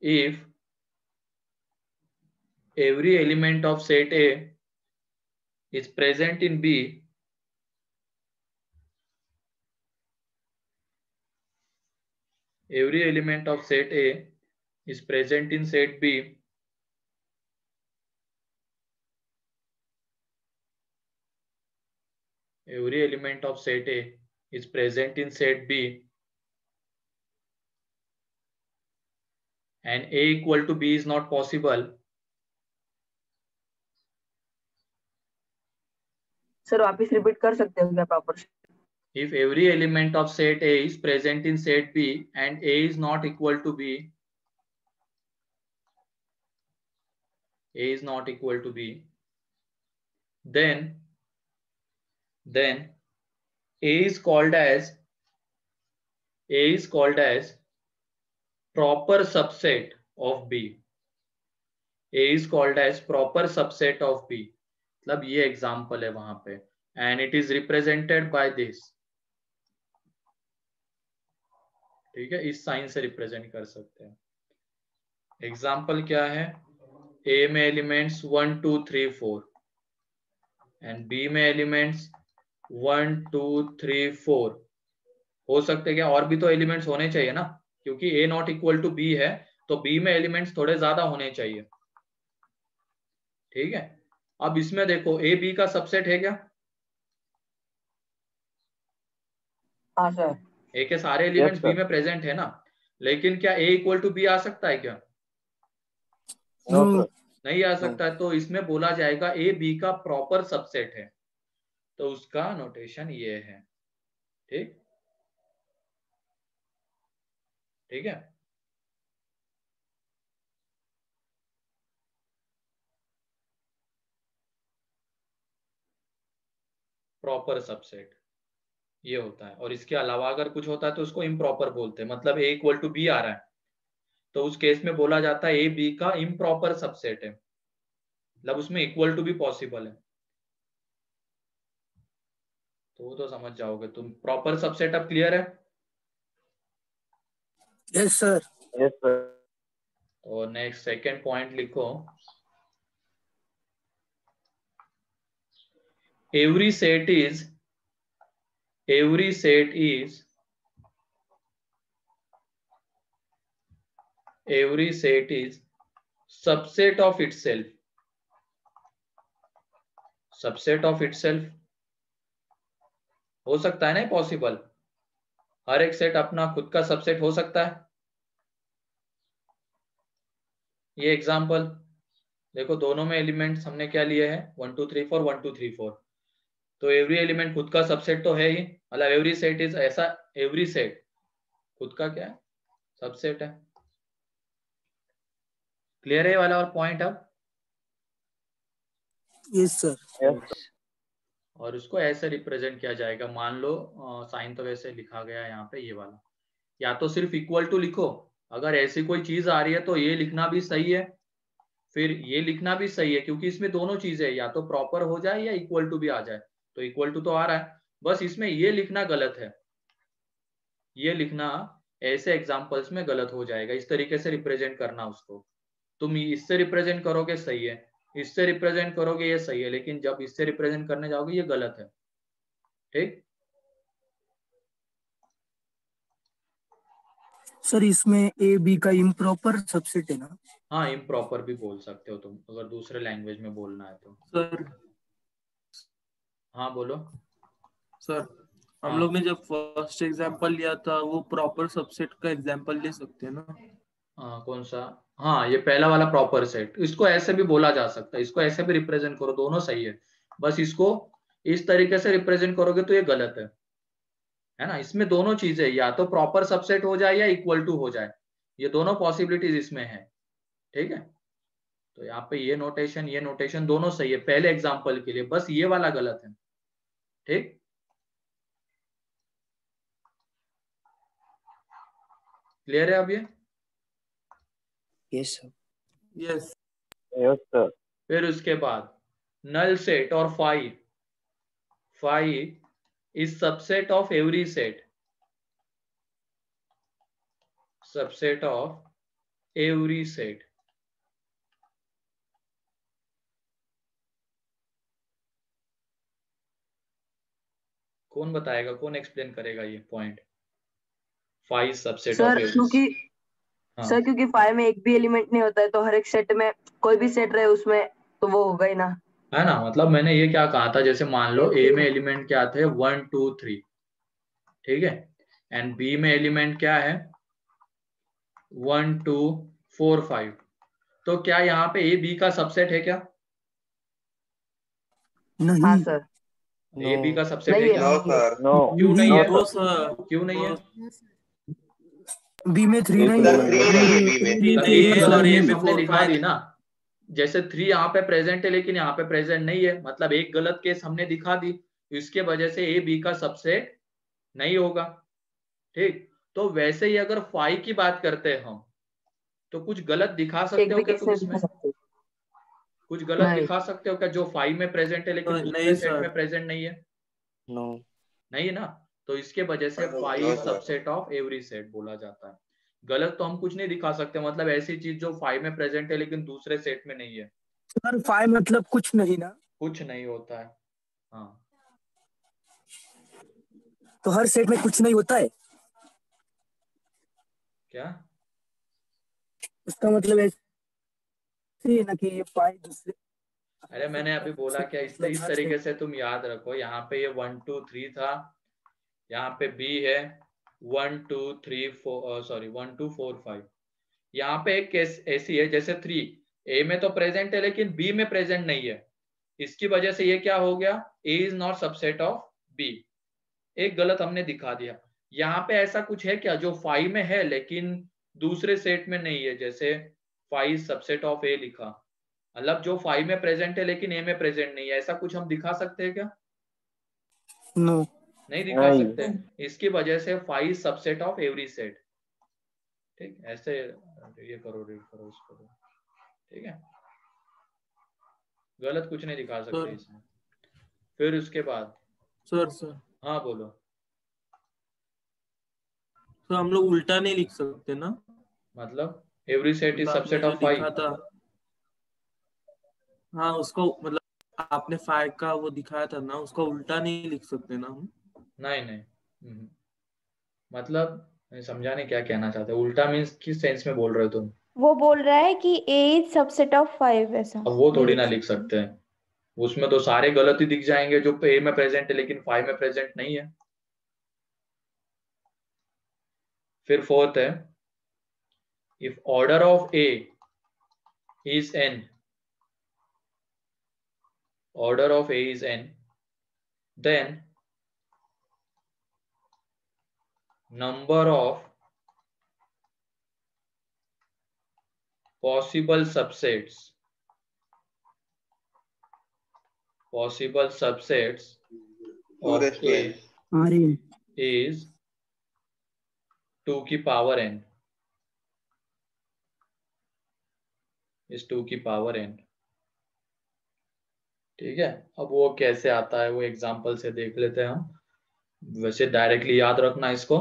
if every element of set A is present in B, every element of set A is present in set B, every element of set A is present in set B, and A equal to B is not possible. Sir वापिस repeat कर सकते हो क्या proper? If every element of set A is present in set B and A is not equal to B, A is not equal to B, then A is called as proper subset of B. A is called as proper subset of B. मतलब ये example है वहां पे, and it is represented by this. ठीक है, इस sign से represent कर सकते हैं। एग्जाम्पल क्या है? A में एलिमेंट्स 1 2 3 4 एंड B में एलिमेंट्स 1 2 3 4 हो सकते हैं क्या? और भी तो एलिमेंट्स होने चाहिए ना, क्योंकि A not equal to B है तो B में एलिमेंट्स थोड़े ज्यादा होने चाहिए। ठीक है, अब इसमें देखो A B का सबसेट है क्या? हाँ सर। A के सारे एलिमेंट्स B में प्रेजेंट है ना, लेकिन क्या A इक्वल टू B आ सकता है क्या? नो नहीं आ सकता है, तो इसमें बोला जाएगा A B का प्रॉपर सबसेट है, तो उसका नोटेशन ये है। ठीक, ठीक है। प्रॉपर सबसेट ये होता है, और इसके अलावा अगर कुछ होता है तो उसको इम्प्रॉपर बोलते हैं। मतलब A इक्वल टू B आ रहा है तो उस केस में बोला जाता है A B का इम्प्रॉपर सबसेट है, मतलब उसमें इक्वल टू भी पॉसिबल है। तो वो तो समझ जाओगे तुम। प्रॉपर सबसेट अब क्लियर है? Yes sir. Yes sir. तो नेक्स्ट सेकेंड पॉइंट लिखो, every set is subset of itself. Subset of itself हो सकता है ना पॉसिबल? हर एक सेट अपना खुद का सबसेट हो सकता है। ये एग्जांपल देखो, दोनों में एलिमेंट्स हमने क्या लिए हैं? 1 2 3 4 1 2 3 4। तो एवरी एलिमेंट खुद का सबसेट तो है ही, मतलब एवरी सेट इज ऐसा, एवरी सेट खुद का क्या है? सबसेट है। क्लियर है ये वाला और पॉइंट? अब यस सर। और उसको ऐसे रिप्रेजेंट किया जाएगा, मान लो साइन तो वैसे लिखा गया है यहाँ पे, ये वाला या तो सिर्फ इक्वल टू लिखो, अगर ऐसी कोई चीज आ रही है तो ये लिखना भी सही है, फिर ये लिखना भी सही है, क्योंकि इसमें दोनों चीजें या तो प्रॉपर हो जाए या इक्वल टू भी आ जाए। तो इक्वल टू तो आ रहा है, बस इसमें ये लिखना गलत है, ये लिखना ऐसे एग्जाम्पल्स में गलत हो जाएगा। इस तरीके से रिप्रेजेंट करना उसको, तुम इससे रिप्रेजेंट करोगे सही है, इससे रिप्रेजेंट करोगे ये सही है, लेकिन जब इससे रिप्रेजेंट करने जाओगे ये गलत है। ठीक, सर इसमें ए बी का इम्प्रॉपर सबसेट है ना? हाँ इम्प्रॉपर भी बोल सकते हो तुम, अगर दूसरे लैंग्वेज में बोलना है तो। सर हाँ बोलो। सर हम लोग ने जब फर्स्ट एग्जांपल लिया था वो प्रॉपर सबसेट का एग्जांपल ले सकते हैं ना? कौन सा? हाँ, ये पहला वाला प्रॉपर सेट, इसको ऐसे भी बोला जा सकता है, इसको ऐसे भी रिप्रेजेंट करो, दोनों सही है। बस इसको इस तरीके से रिप्रेजेंट करोगे तो ये गलत है ना। इसमें दोनों चीजें, या तो प्रॉपर सबसेट हो जाए या इक्वल टू हो जाए, ये दोनों पॉसिबिलिटीज इसमें है। ठीक है, तो यहाँ पे ये नोटेशन दोनों सही है पहले एग्जाम्पल के लिए, बस ये वाला गलत है। ठीक, क्लियर है अब ये? Yes sir. Yes yes sir. फिर उसके बाद नल सेट और phi is subset of every set, subset of every set. कौन बताएगा, कौन एक्सप्लेन करेगा ये point? Phi subset of sir every. क्योंकि हाँ, सर क्योंकि फाइव में एक भी एलिमेंट नहीं होता है, तो हर एक सेट में कोई भी सेट रहे उसमें तो वो होगा ही ना। है ना। मतलब मैंने ये क्या कहा था, जैसे मान लो ए में एलिमेंट क्या थे, 1 2 3, ठीक है, एंड बी में एलिमेंट क्या है, 1 2 4 5। तो क्या यहाँ पे ए बी का सबसेट है क्या? हाँ नहीं सर। ए बी का सबसेट नहीं है है। क्या? No sir. नो क्यों नहीं नहीं है? नो सर, क्यों नहीं है? बी में 3 नहीं सर है 3 नहीं है बी में। थ्री तो नहीं एक है गलत और ए चीज में हमने 4 दिखा 5 दी ना, जैसे 3 यहाँ पे प्रेजेंट है लेकिन यहाँ पे प्रेजेंट नहीं है, मतलब एक गलत केस हमने दिखा दी, इसके वजह से ए बी का सबसेट नहीं होगा। ठीक, तो वैसे ही अगर फाइव की बात करते हैं हम, तो कुछ गलत दिखा सकते एक हो भी क्या केस तुम नहीं इसमें? दिखा सकते। कुछ गलत नहीं। दिखा सकते हो क्या जो फाइव में प्रेजेंट है लेकिन नहीं दूसरे सेट सर। में प्रेजेंट नहीं है? नो। नहीं है ना, तो इसके वजह से phi no sir. Subset of every set बोला जाता है। गलत तो हम कुछ नहीं दिखा सकते, मतलब ऐसी चीज जो फाइव में प्रेजेंट है लेकिन दूसरे सेट में नहीं है, सर 5 मतलब कुछ नहीं ना, कुछ नहीं होता है। हाँ, तो हर सेट में कुछ नहीं होता है, क्या? उसका मतलब ऐसे ही है ना कि ये 5 दूसरे। अरे मैंने अभी बोला क्या, इस तरीके से तुम याद रखो, यहाँ पे ये 1 2 3 था, यहाँ पे बी है 1 2 3 4, सॉरी 1 2 4 5। यहाँ पे एक केस ऐसी है जैसे 3 ए में तो प्रेजेंट है लेकिन बी में प्रेजेंट नहीं है, इसकी वजह से ये क्या हो गया, A is not subset of B. एक गलत हमने दिखा दिया। यहाँ पे ऐसा कुछ है क्या जो फाइव में है लेकिन दूसरे सेट में नहीं है, जैसे फाइव सबसेट ऑफ ए लिखा, मतलब जो फाइव में प्रेजेंट है लेकिन ए में प्रेजेंट नहीं है, ऐसा कुछ हम दिखा सकते हैं क्या? नो। नहीं दिखा नहीं। सकते, इसकी वजह से five subset of every set. ठीक, ऐसे ये करो, रीड करो इसको, ठीक है, गलत कुछ नहीं दिखा सकते सर। इसमें। फिर उसके बाद सर हाँ बोलो। तो हम लोग उल्टा नहीं लिख सकते ना? मतलब एवरी सेट इज मतलब आपने सबसेट जो ऑफ लिखा फाइव। था, हाँ उसको मतलब आपने 5 का वो दिखाया था ना, उसका उल्टा नहीं लिख सकते ना हम? नहीं नहीं, मतलब मैं समझा नहीं क्या कहना चाहते हो, उल्टा मीन्स किस सेंस में बोल रहे हो तुम? वो बोल रहा है कि ए इज सबसेट ऑफ 5 ऐसा। अब वो थोड़ी ये ना लिख सकते हैं, उसमें तो सारे गलत ही दिख जाएंगे जो ए में प्रेजेंट है लेकिन फाइव में प्रेजेंट नहीं है। फिर फोर्थ है, if order of A is n, order of A is n, then number of possible subsets of A is 2 की पावर n, is 2 की पावर n। ठीक है, अब वो कैसे आता है वो एग्जांपल से देख लेते हैं हम, वैसे डायरेक्टली याद रखना इसको।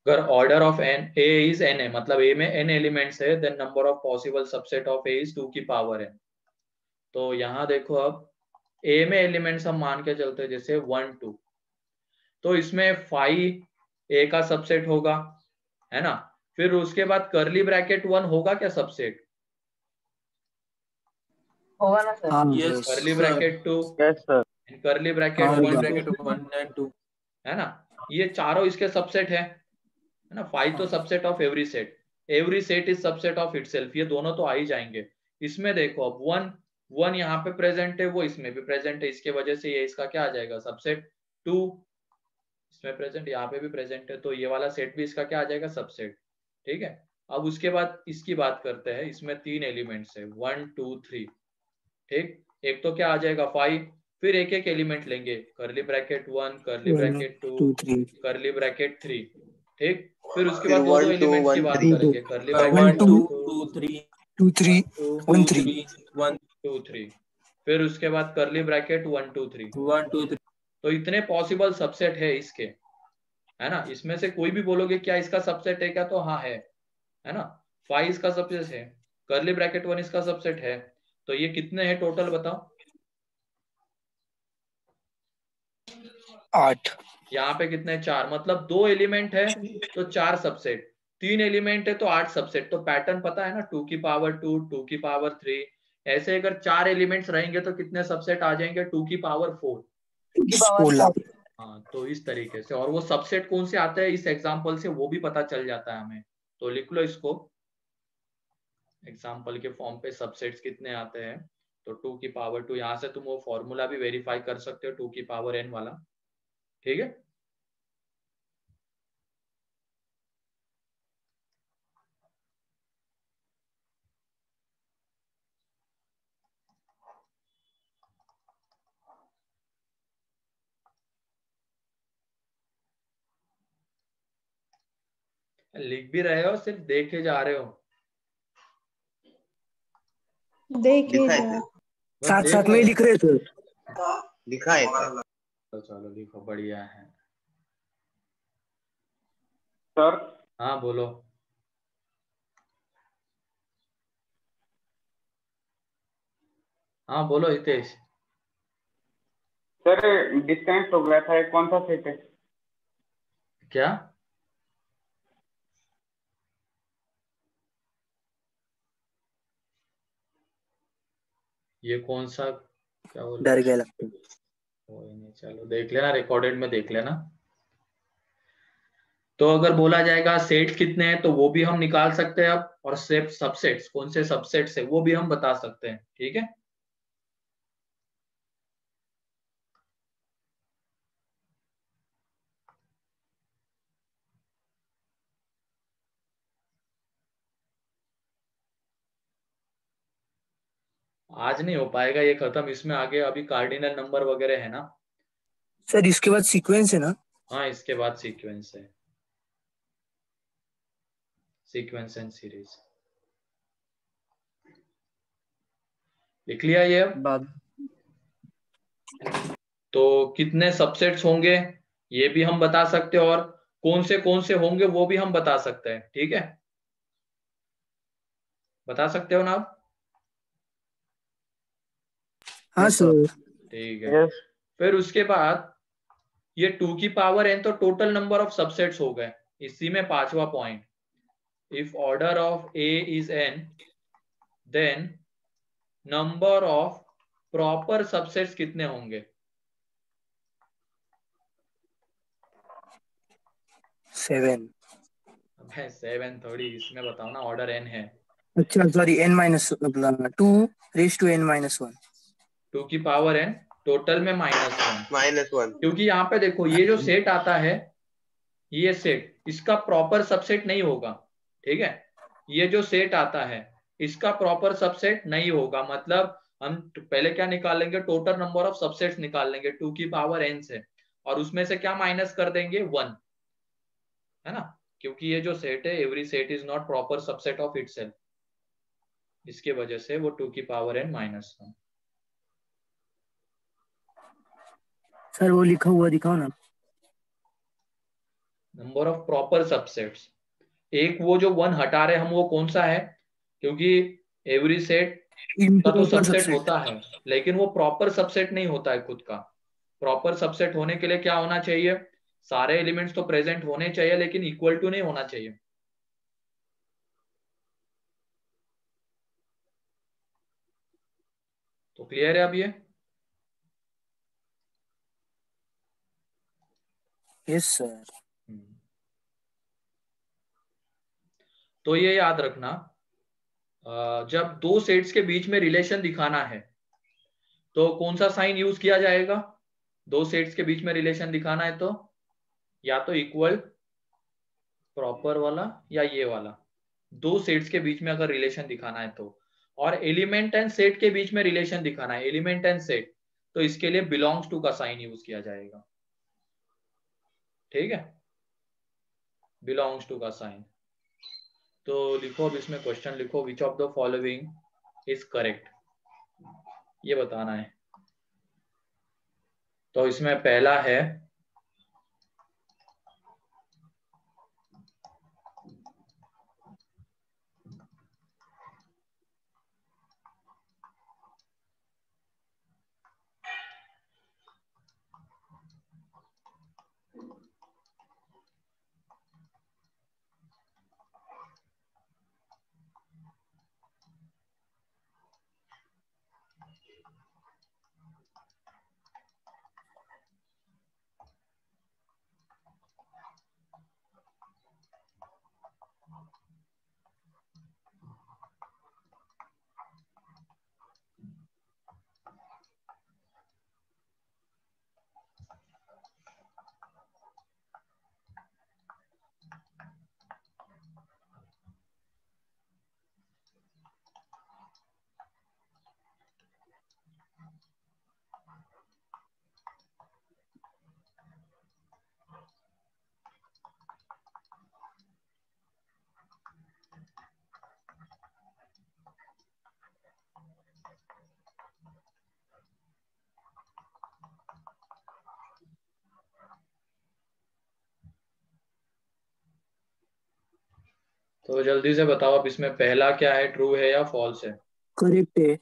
अगर order of n A is n है, मतलब ए में n एलिमेंट्स है, then number of possible subset of A is 2 की पावर n। तो यहाँ देखो, अब ए में एलिमेंट्स हम मान के चलते हैं जैसे 1 2, तो इसमें 5 ए का सबसेट होगा, है ना। फिर उसके बाद करली ब्रैकेट 1 होगा क्या सबसेट? होगा ना सर। हाँ यस करली सर। Bracket 2, yes sir. करली ब्रैकेट हाँ 1 होगा। Bracket 2, 1 and 2। है ना, ये चारों इसके सबसेट है ना। फाइव तो subset of every set is subset of itself, ये दोनों तो आ ही जाएंगे। इसमें देखो अब वन वन यहाँ पे प्रेजेंट है, वो इसमें भी प्रेजेंट है, इसके वजह से ये इसका क्या आ जाएगा सबसेट। टू इसमें प्रेजेंट, यहाँ पे भी प्रेजेंट है, तो ये वाला सेट भी इसका क्या आ जाएगा सबसेट। ठीक है, अब उसके बाद इसकी बात करते हैं। इसमें 3 एलिमेंट्स है 1 2 3। ठीक, एक तो क्या आ जाएगा 5, फिर एक एक एलिमेंट लेंगे, करली ब्रैकेट 1 करली 1 ब्रैकेट 2 2 3 करली ब्रैकेट 3। ठीक, फिर उसके फिर बाद दो 1 2 एलिमेंट्स की 1 बात 3 करेंगे, करली 1 ब्रैकेट 2 2 3 2 3 2 1 3 1 2 3, फिर उसके बाद करली ब्रैकेट 1 2 3। 1 2 3। तो इतने पॉसिबल सबसेट है इसके, है ना। इसमें से कोई भी बोलोगे क्या इसका सबसेट है क्या, तो हाँ है ना। 5 इसका सबसेट है, करली ब्रैकेट 1 इसका सबसेट है। तो ये कितने हैं टोटल बताओ। 8। यहाँ पे कितने 4, मतलब 2 एलिमेंट है तो 4 सबसेट, 3 एलिमेंट है तो 8 सबसेट। तो पैटर्न पता है ना, 2 की पावर 2 2 की पावर 3, ऐसे अगर 4 एलिमेंट्स रहेंगे तो कितने सबसेट आ जाएंगे 2 की पावर 4। 16। हाँ, तो इस तरीके से, और वो सबसेट कौन से आते हैं इस एग्जांपल से वो भी पता चल जाता है हमें। तो लिख लो इसको एग्जांपल के फॉर्म पे, सबसेट्स कितने आते हैं। तो 2 की पावर 2, यहाँ से तुम वो फॉर्मूला भी वेरीफाई कर सकते हो 2 की पावर n वाला। ठीक है, लिख भी रहे हो सिर्फ देखे जा रहे हो। देखे लिखा है जा। सर, बस साथ देख साथ में ही रहे लिख रहे थे। लिखा है सर। हो, चलो लिखो, बढ़िया है। सर हाँ बोलो। हाँ बोलो हितेश। सर डिस्कनेक्ट हो गया था, ये कौन सा सेट है? क्या ये कौन सा, क्या बोला। डर गया लगता है। कोई नहीं, चलो देख लेना, रिकॉर्डेड में देख लेना। तो अगर बोला जाएगा सेट कितने हैं तो वो भी हम निकाल सकते हैं अब, और सेट सबसेट्स कौन से सबसेट्स है वो भी हम बता सकते हैं। ठीक है, आज नहीं हो पाएगा ये खत्म, इसमें आगे अभी कार्डिनल नंबर वगैरह है ना। सर इसके बाद सीक्वेंस है ना? हाँ, इसके बाद सीक्वेंस है, सीक्वेंस एंड सीरीज। लिख लिया ये अब। बाद तो कितने सबसेट्स होंगे ये भी हम बता सकते हैं, और कौन से होंगे वो भी हम बता सकते हैं। ठीक है, बता सकते हो ना आप। हाँ यस सर। सर। ठीक है, फिर उसके बाद ये 2 की पावर n तो टोटल नंबर ऑफ सबसेट्स हो गए। इसी में 5वां point, if order of a is n then number of proper subsets कितने होंगे। 7। 7 थोड़ी, इसमें बताओ ना, ऑर्डर n है। अच्छा sorry n minus 2 raise to n minus 1। 2 की पावर n टोटल में -1, -1। क्योंकि यहाँ पे देखो ये जो सेट आता है, ये सेट इसका प्रॉपर सबसेट नहीं होगा। ठीक है, ये जो सेट आता है इसका प्रॉपर सबसेट नहीं होगा, मतलब हम पहले क्या निकालेंगे, टोटल नंबर ऑफ सबसेट्स निकाल लेंगे 2 की पावर n से, और उसमें से क्या माइनस कर देंगे 1, है ना। क्योंकि ये जो सेट है, every set is not proper subset of itself, इसके वजह से वो 2 की पावर n -1। सर वो लिखा हुआ दिखाओ ना। नंबर ऑफ प्रॉपर सबसेट्स, एक वो जो 1 हटा रहे हम वो कौन सा है, क्योंकि एवरी सेट का तो इम्प्रॉपर सबसेट सबसेट। होता है, लेकिन वो प्रॉपर सबसेट नहीं होता है खुद का। प्रॉपर सबसेट होने के लिए क्या होना चाहिए, सारे एलिमेंट्स तो प्रेजेंट होने चाहिए लेकिन इक्वल टू नहीं होना चाहिए। तो क्लियर है अब ये। Yes sir. तो ये याद रखना, जब दो सेट्स के बीच में रिलेशन दिखाना है तो कौन सा साइन यूज किया जाएगा? दो सेट्स के बीच में रिलेशन दिखाना है तो या तो इक्वल, प्रॉपर वाला, या ये वाला। दो सेट्स के बीच में अगर रिलेशन दिखाना है तो, और एलिमेंट एंड सेट के बीच में रिलेशन दिखाना है, एलिमेंट एंड सेट, तो इसके लिए बिलोंग्स टू का साइन यूज किया जाएगा। ठीक है, बिलोंग्स टू का साइन। तो लिखो, अब इसमें क्वेश्चन लिखो, which of the following is correct, ये बताना है। तो इसमें पहला है तो जल्दी से बताओ अब इसमें पहला क्या है, ट्रू है या फॉल्स है? करेक्ट है।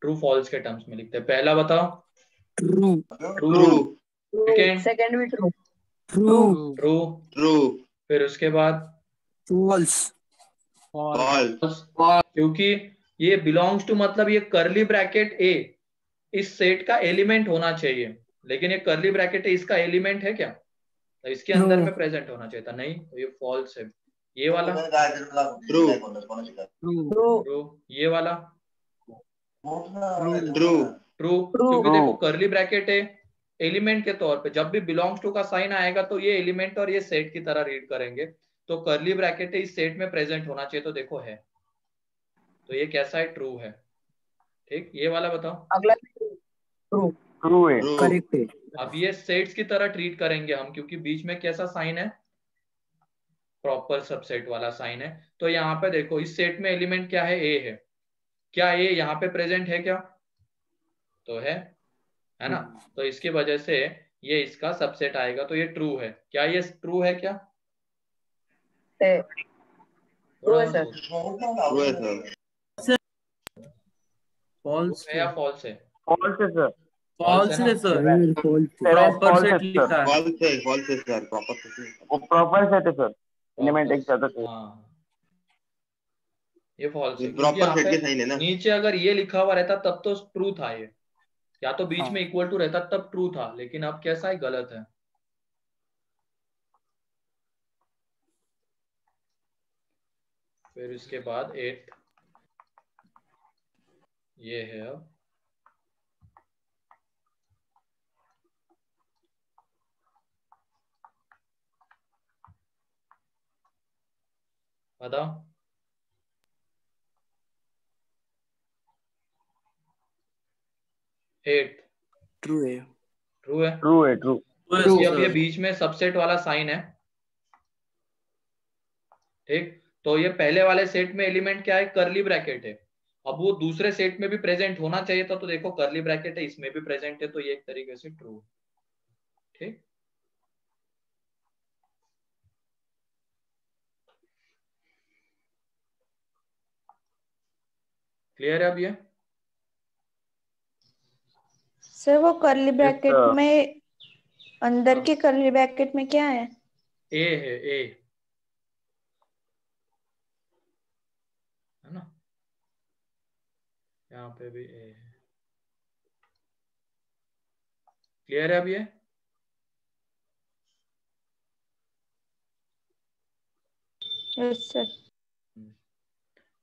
ट्रू फॉल्स के टर्म्स में लिखते हैं। पहला बताओ। ट्रू। ट्रू। सेकंड। सेकंड भी ट्रू। ट्रू। ट्रू। ट्रू। फिर उसके बाद फॉल्स। फॉल्स। क्योंकि ये बिलोंग्स टू मतलब ये करली ब्रैकेट ए इस सेट का एलिमेंट होना चाहिए, लेकिन ये करली ब्रैकेट ए इसका एलिमेंट है क्या? तो इसके अंदर No. में प्रेजेंट होना चाहिए था, नहीं, तो ये फॉल्स है। ये वाला ट्रू। ट्रू। ट्रू। ये वाला ट्रू। ट्रू, क्योंकि देखो करली ब्रैकेट है एलिमेंट के तौर पे, जब भी बिलोंग्स टू का साइन आएगा तो ये एलिमेंट और ये सेट की तरह रीड करेंगे, तो करली ब्रैकेट इस सेट में प्रेजेंट होना चाहिए, तो देखो है, तो ये कैसा है? ट्रू है। ठीक, ये वाला बताओ। अगला ट्रू। ट्रू है। करेक्ट है। अब ये सेट्स की तरह ट्रीट करेंगे हम, क्योंकि बीच में कैसा साइन है? प्रॉपर सबसेट वाला साइन है। तो यहाँ पे देखो इस सेट में एलिमेंट क्या है? ए है। क्या ए यहाँ पे प्रेजेंट है क्या? तो है ना? तो इसकी वजह से ये इसका सबसेट आएगा, तो ये ट्रू है। क्या ये ट्रू है क्या? ट्रू है सर। ट्रू है सर। फॉल्स है या फॉल्स है? फॉल्स है सर। फॉल्स है है ना? सर। फॉल्स। प्रॉपर फॉल्स है सेट सर। लिखा है। फॉल्स है सर, प्रॉपर सेट। वो प्रॉपर सेट है सर, एलिमेंट एक साथ है। हाँ, ये फॉल्स है, क्योंकि प्रॉपर यहाँ सेट पे के साइन है ना। नीचे अगर ये लिखा हुआ रहता तब तो ट्रू था ये, या तो बीच हाँ। में इक्वल टू रहता तब ट्रू था, लेकिन अब कैसा है? गलत है। फिर इसके बाद 8 ये है। अब बताओ। 8 ट्रू है। ट्रू है, ट्रू है। ट्रू। क्योंकि अब ये बीच में सबसेट वाला साइन है। ठीक, तो ये पहले वाले सेट में एलिमेंट क्या है? करली ब्रैकेट है। अब वो दूसरे सेट में भी प्रेजेंट होना चाहिए था, तो देखो करली ब्रैकेट है, इसमें भी प्रेजेंट है, तो ये एक तरीके से ट्रू है। ठीक, क्लियर है अब ये? सर वो करली Yes, ब्रैकेट sir. में, अंदर के करली ब्रैकेट में क्या है? ए है, ए है ना, यहाँ पे भी ए है। क्लियर है अब ये? Yes sir.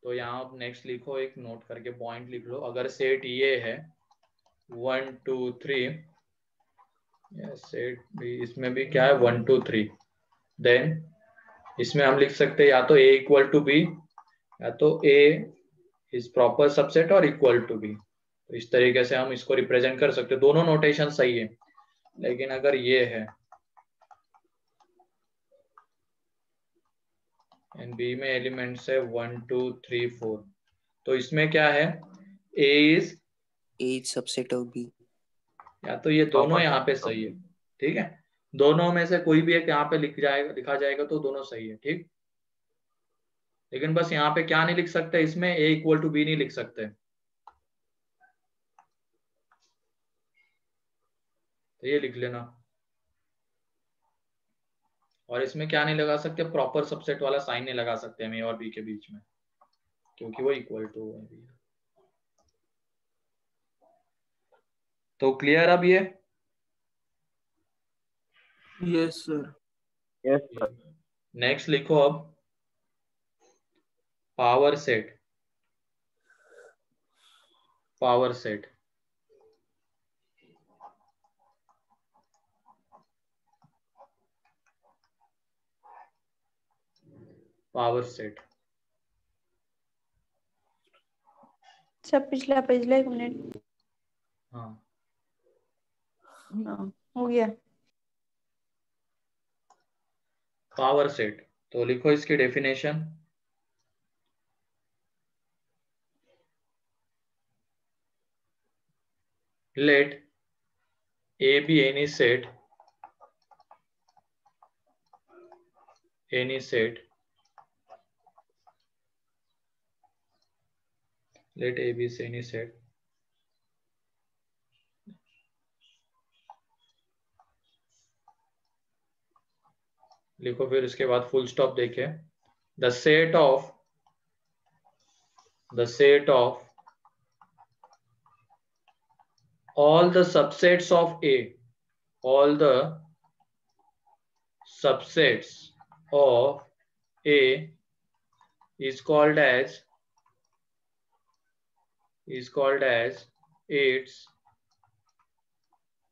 तो यहाँ आप नेक्स्ट लिखो, एक नोट करके पॉइंट लिख लो। अगर सेट ये है 1 2 3, सेट भी इसमें भी क्या है 1 2 3, देन इसमें हम लिख सकते हैं या तो A इक्वल टू बी, या तो A इज प्रॉपर सबसेट और इक्वल टू बी। तो इस तरीके से हम इसको रिप्रेजेंट कर सकते हैं। दोनों नोटेशन सही है, लेकिन अगर ये है एंड बी में एलिमेंट्स है 1 2 3 4, तो इसमें क्या है A is subset of B, या तो ये दोनों यहाँ पे सही है, ठीक है। दोनों में से कोई भी एक यहाँ पे लिखा जाएगा तो दोनों सही है, ठीक। लेकिन बस यहाँ पे क्या नहीं लिख सकते, इसमें A इक्वल टू बी नहीं लिख सकते, तो ये लिख लेना। और इसमें क्या नहीं लगा सकते, प्रॉपर सबसेट वाला साइन नहीं लगा सकते हम A और B के बीच में, क्योंकि वो इक्वल टू है। तो क्लियर अब ये? Yes sir. Yes sir. Next लिखो अब power set. Power set power set sir पिछला पिछला 1 मिनट। हाँ हाँ हो गया। पावर सेट, तो लिखो इसकी definition. Let A be any set let A be any set लिखो, फिर इसके बाद फुल स्टॉप देखे। The set of all the subsets of A, all the subsets of A is called as its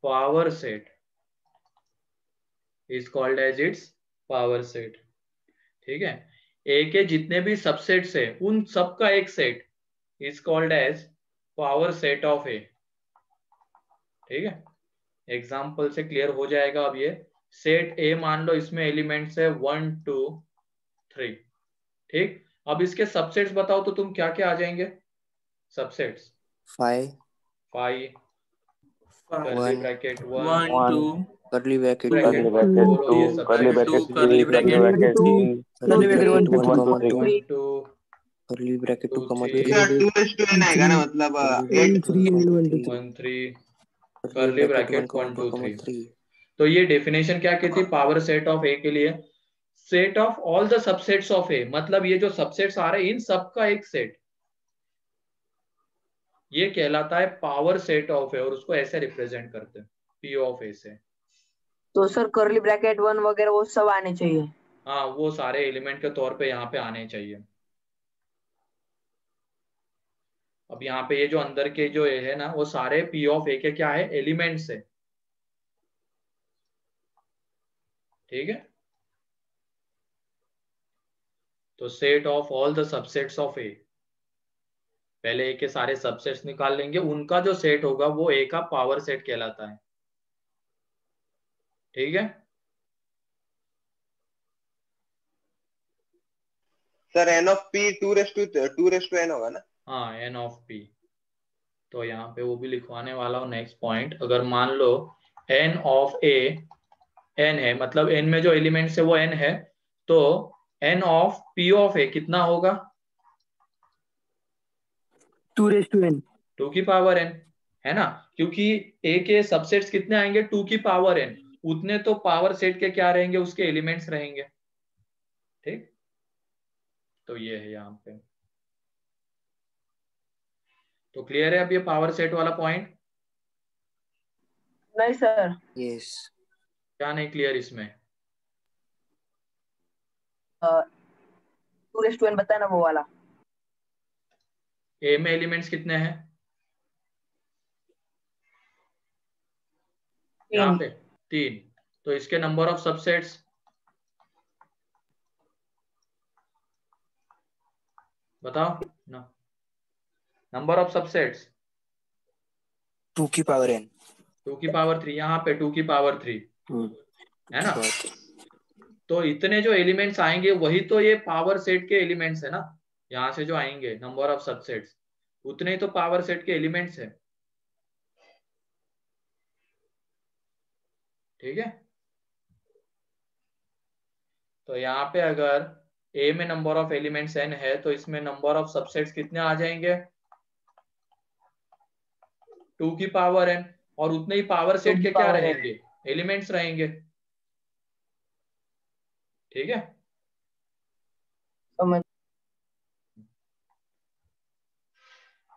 power set, is called as its power set, ठीक है। A के जितने भी सबसेट्स है उन सबका एक set is called as power set of A, ठीक है। एग्जाम्पल से क्लियर हो जाएगा अब ये। सेट A मान लो इसमें एलिमेंट्स है 1 2 3, ठीक। अब इसके सबसेट्स बताओ तो तुम क्या क्या आ जाएंगे subsets? 5 curly bracket 1 1 2 curly bracket bracket बोलो, ये सब curly bracket 2 curly bracket 3 curly bracket 1 2 comma 2 1 2 curly bracket 2 comma 2 3 3 2:n आएगा ना, मतलब 8। 3 1 2 1 3 curly curly bracket bracket 1 1 2 2 comma 3। 3। तो ये डेफिनेशन क्या कहती है पावर सेट ऑफ ए के लिए? Set of all the subsets of A, मतलब ये जो सबसेट्स आ रहे हैं इन सबका एक सेट, ये कहलाता है पावर सेट ऑफ ए, और उसको ऐसे रिप्रेजेंट करते हैं पी ऑफ ए से। तो सर कर्ली ब्रैकेट 1 वगैरह वो सब आने चाहिए। हाँ, वो सारे एलिमेंट के तौर पे यहाँ पे आने चाहिए। अब यहाँ पे ये जो अंदर के जो है ना, वो सारे पी ऑफ ए के क्या है, एलिमेंट्स है, ठीक है। तो set of all the subsets of A, पहले ए के सारे सबसेट्स निकाल लेंगे, उनका जो सेट होगा वो ए का पावर सेट कहलाता है, ठीक है। Sir n of p 2:n होगा ना? हाँ, एन ऑफ पी। तो यहाँ पे वो भी लिखवाने वाला हूँ नेक्स्ट पॉइंट। अगर मान लो एन ऑफ ए एन है, मतलब एन में जो एलिमेंट्स है वो एन है, तो एन ऑफ पी ऑफ ए कितना होगा? 2:n 2 की पावर एन, है ना, क्योंकि ए के सबसेट्स कितने आएंगे 2 की पावर एन, उतने तो पावर सेट के क्या रहेंगे, उसके एलिमेंट्स रहेंगे, ठीक। तो ये है यहाँ पे। तो क्लियर है अब ये पावर सेट वाला पॉइंट? नहीं सर। क्या नहीं क्लियर इसमें? 2:n बताया ना वो वाला। ए में एलिमेंट्स कितने हैं? यहाँ 3। पे 3। तो इसके नंबर ऑफ सबसेट्स बताओ ना। नंबर ऑफ सबसेट्स 2 की पावर n। 2 की पावर 3, यहाँ पे 2 की पावर 3 है ना। तो इतने जो एलिमेंट्स आएंगे वही तो ये पावर सेट के एलिमेंट्स है ना। यहाँ से जो आएंगे नंबर ऑफ सबसेट्स उतने ही तो पावर सेट के एलिमेंट्स है। ठीक है। तो यहाँ पे अगर ए में नंबर ऑफ एलिमेंट्स n है तो इसमें नंबर ऑफ सबसेट्स कितने आ जाएंगे? 2 की पावर n। और उतने ही पावर 2 सेट की के क्या पावर n। रहेंगे? एलिमेंट्स रहेंगे। ठीक है। समझ।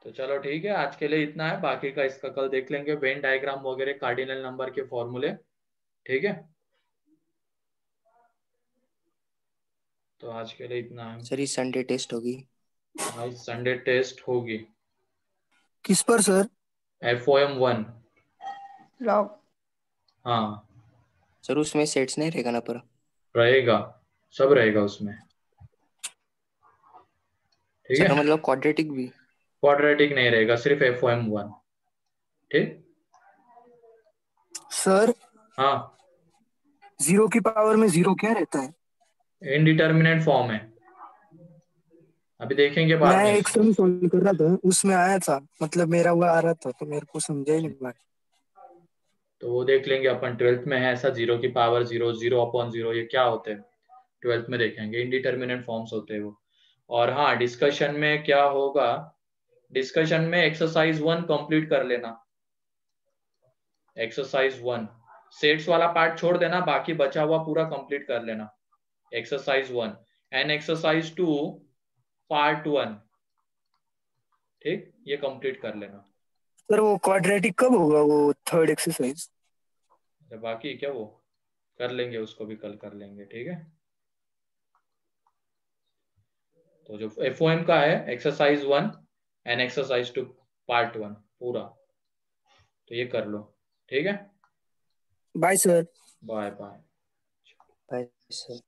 तो चलो ठीक है, आज के लिए इतना है, बाकी का इसका कल देख लेंगे, वेन डायग्राम वगैरह, कार्डिनल नंबर के फॉर्मूले। ठीक है। तो आज के लिए इतना है। सर ये संडे टेस्ट होगी। आज संडे टेस्ट होगी। किस पर सर? FOM 1। लॉग। हाँ सर उसमें सेट्स नहीं रहेगा ना पर? रहेगा, सब रहेगा उसमें। ठीक सर है। मतलब क्वाड्रेटिक भी? क्वाड्रेटिक नहीं रहेगा, सिर्फ FOM 1। ठीक। सर हाँ 0 की पावर में 0 क्या रहता है? इनडिटर्मिनेट फॉर्म है, अभी देखेंगे बाद मैं में एक इसको। सम सॉल्व कर रहा था, उसमें आया था, मतलब मेरा हुआ आ रहा था, तो मेरे को समझा ही नहीं पाया। तो वो देख लेंगे अपन, 12th में है ऐसा 0 की पावर 0, 0/0, ये क्या होते हैं 12th में देखेंगे, इनडिटर्मिनेट फॉर्म्स होते हैं वो। और हाँ डिस्कशन में क्या होगा, डिस्कशन में एक्सरसाइज 1 कंप्लीट कर लेना। एक्सरसाइज 1 सेट्स वाला पार्ट छोड़ देना, बाकी बचा हुआ पूरा कंप्लीट कर लेना। Exercise 1 and exercise 2 part 1। ठीक, ये कंप्लीट कर लेना। सर वो क्वाड्रेटिक कब होगा, वो 3rd एक्सरसाइज? बाकी क्या वो कर लेंगे, उसको भी कल कर लेंगे। ठीक है। तो जो FOM का है एक्सरसाइज 1 एंड एक्सरसाइज 2 पार्ट 1 पूरा, तो ये कर लो। ठीक है। Bye sir. Bye bye. Bye sir.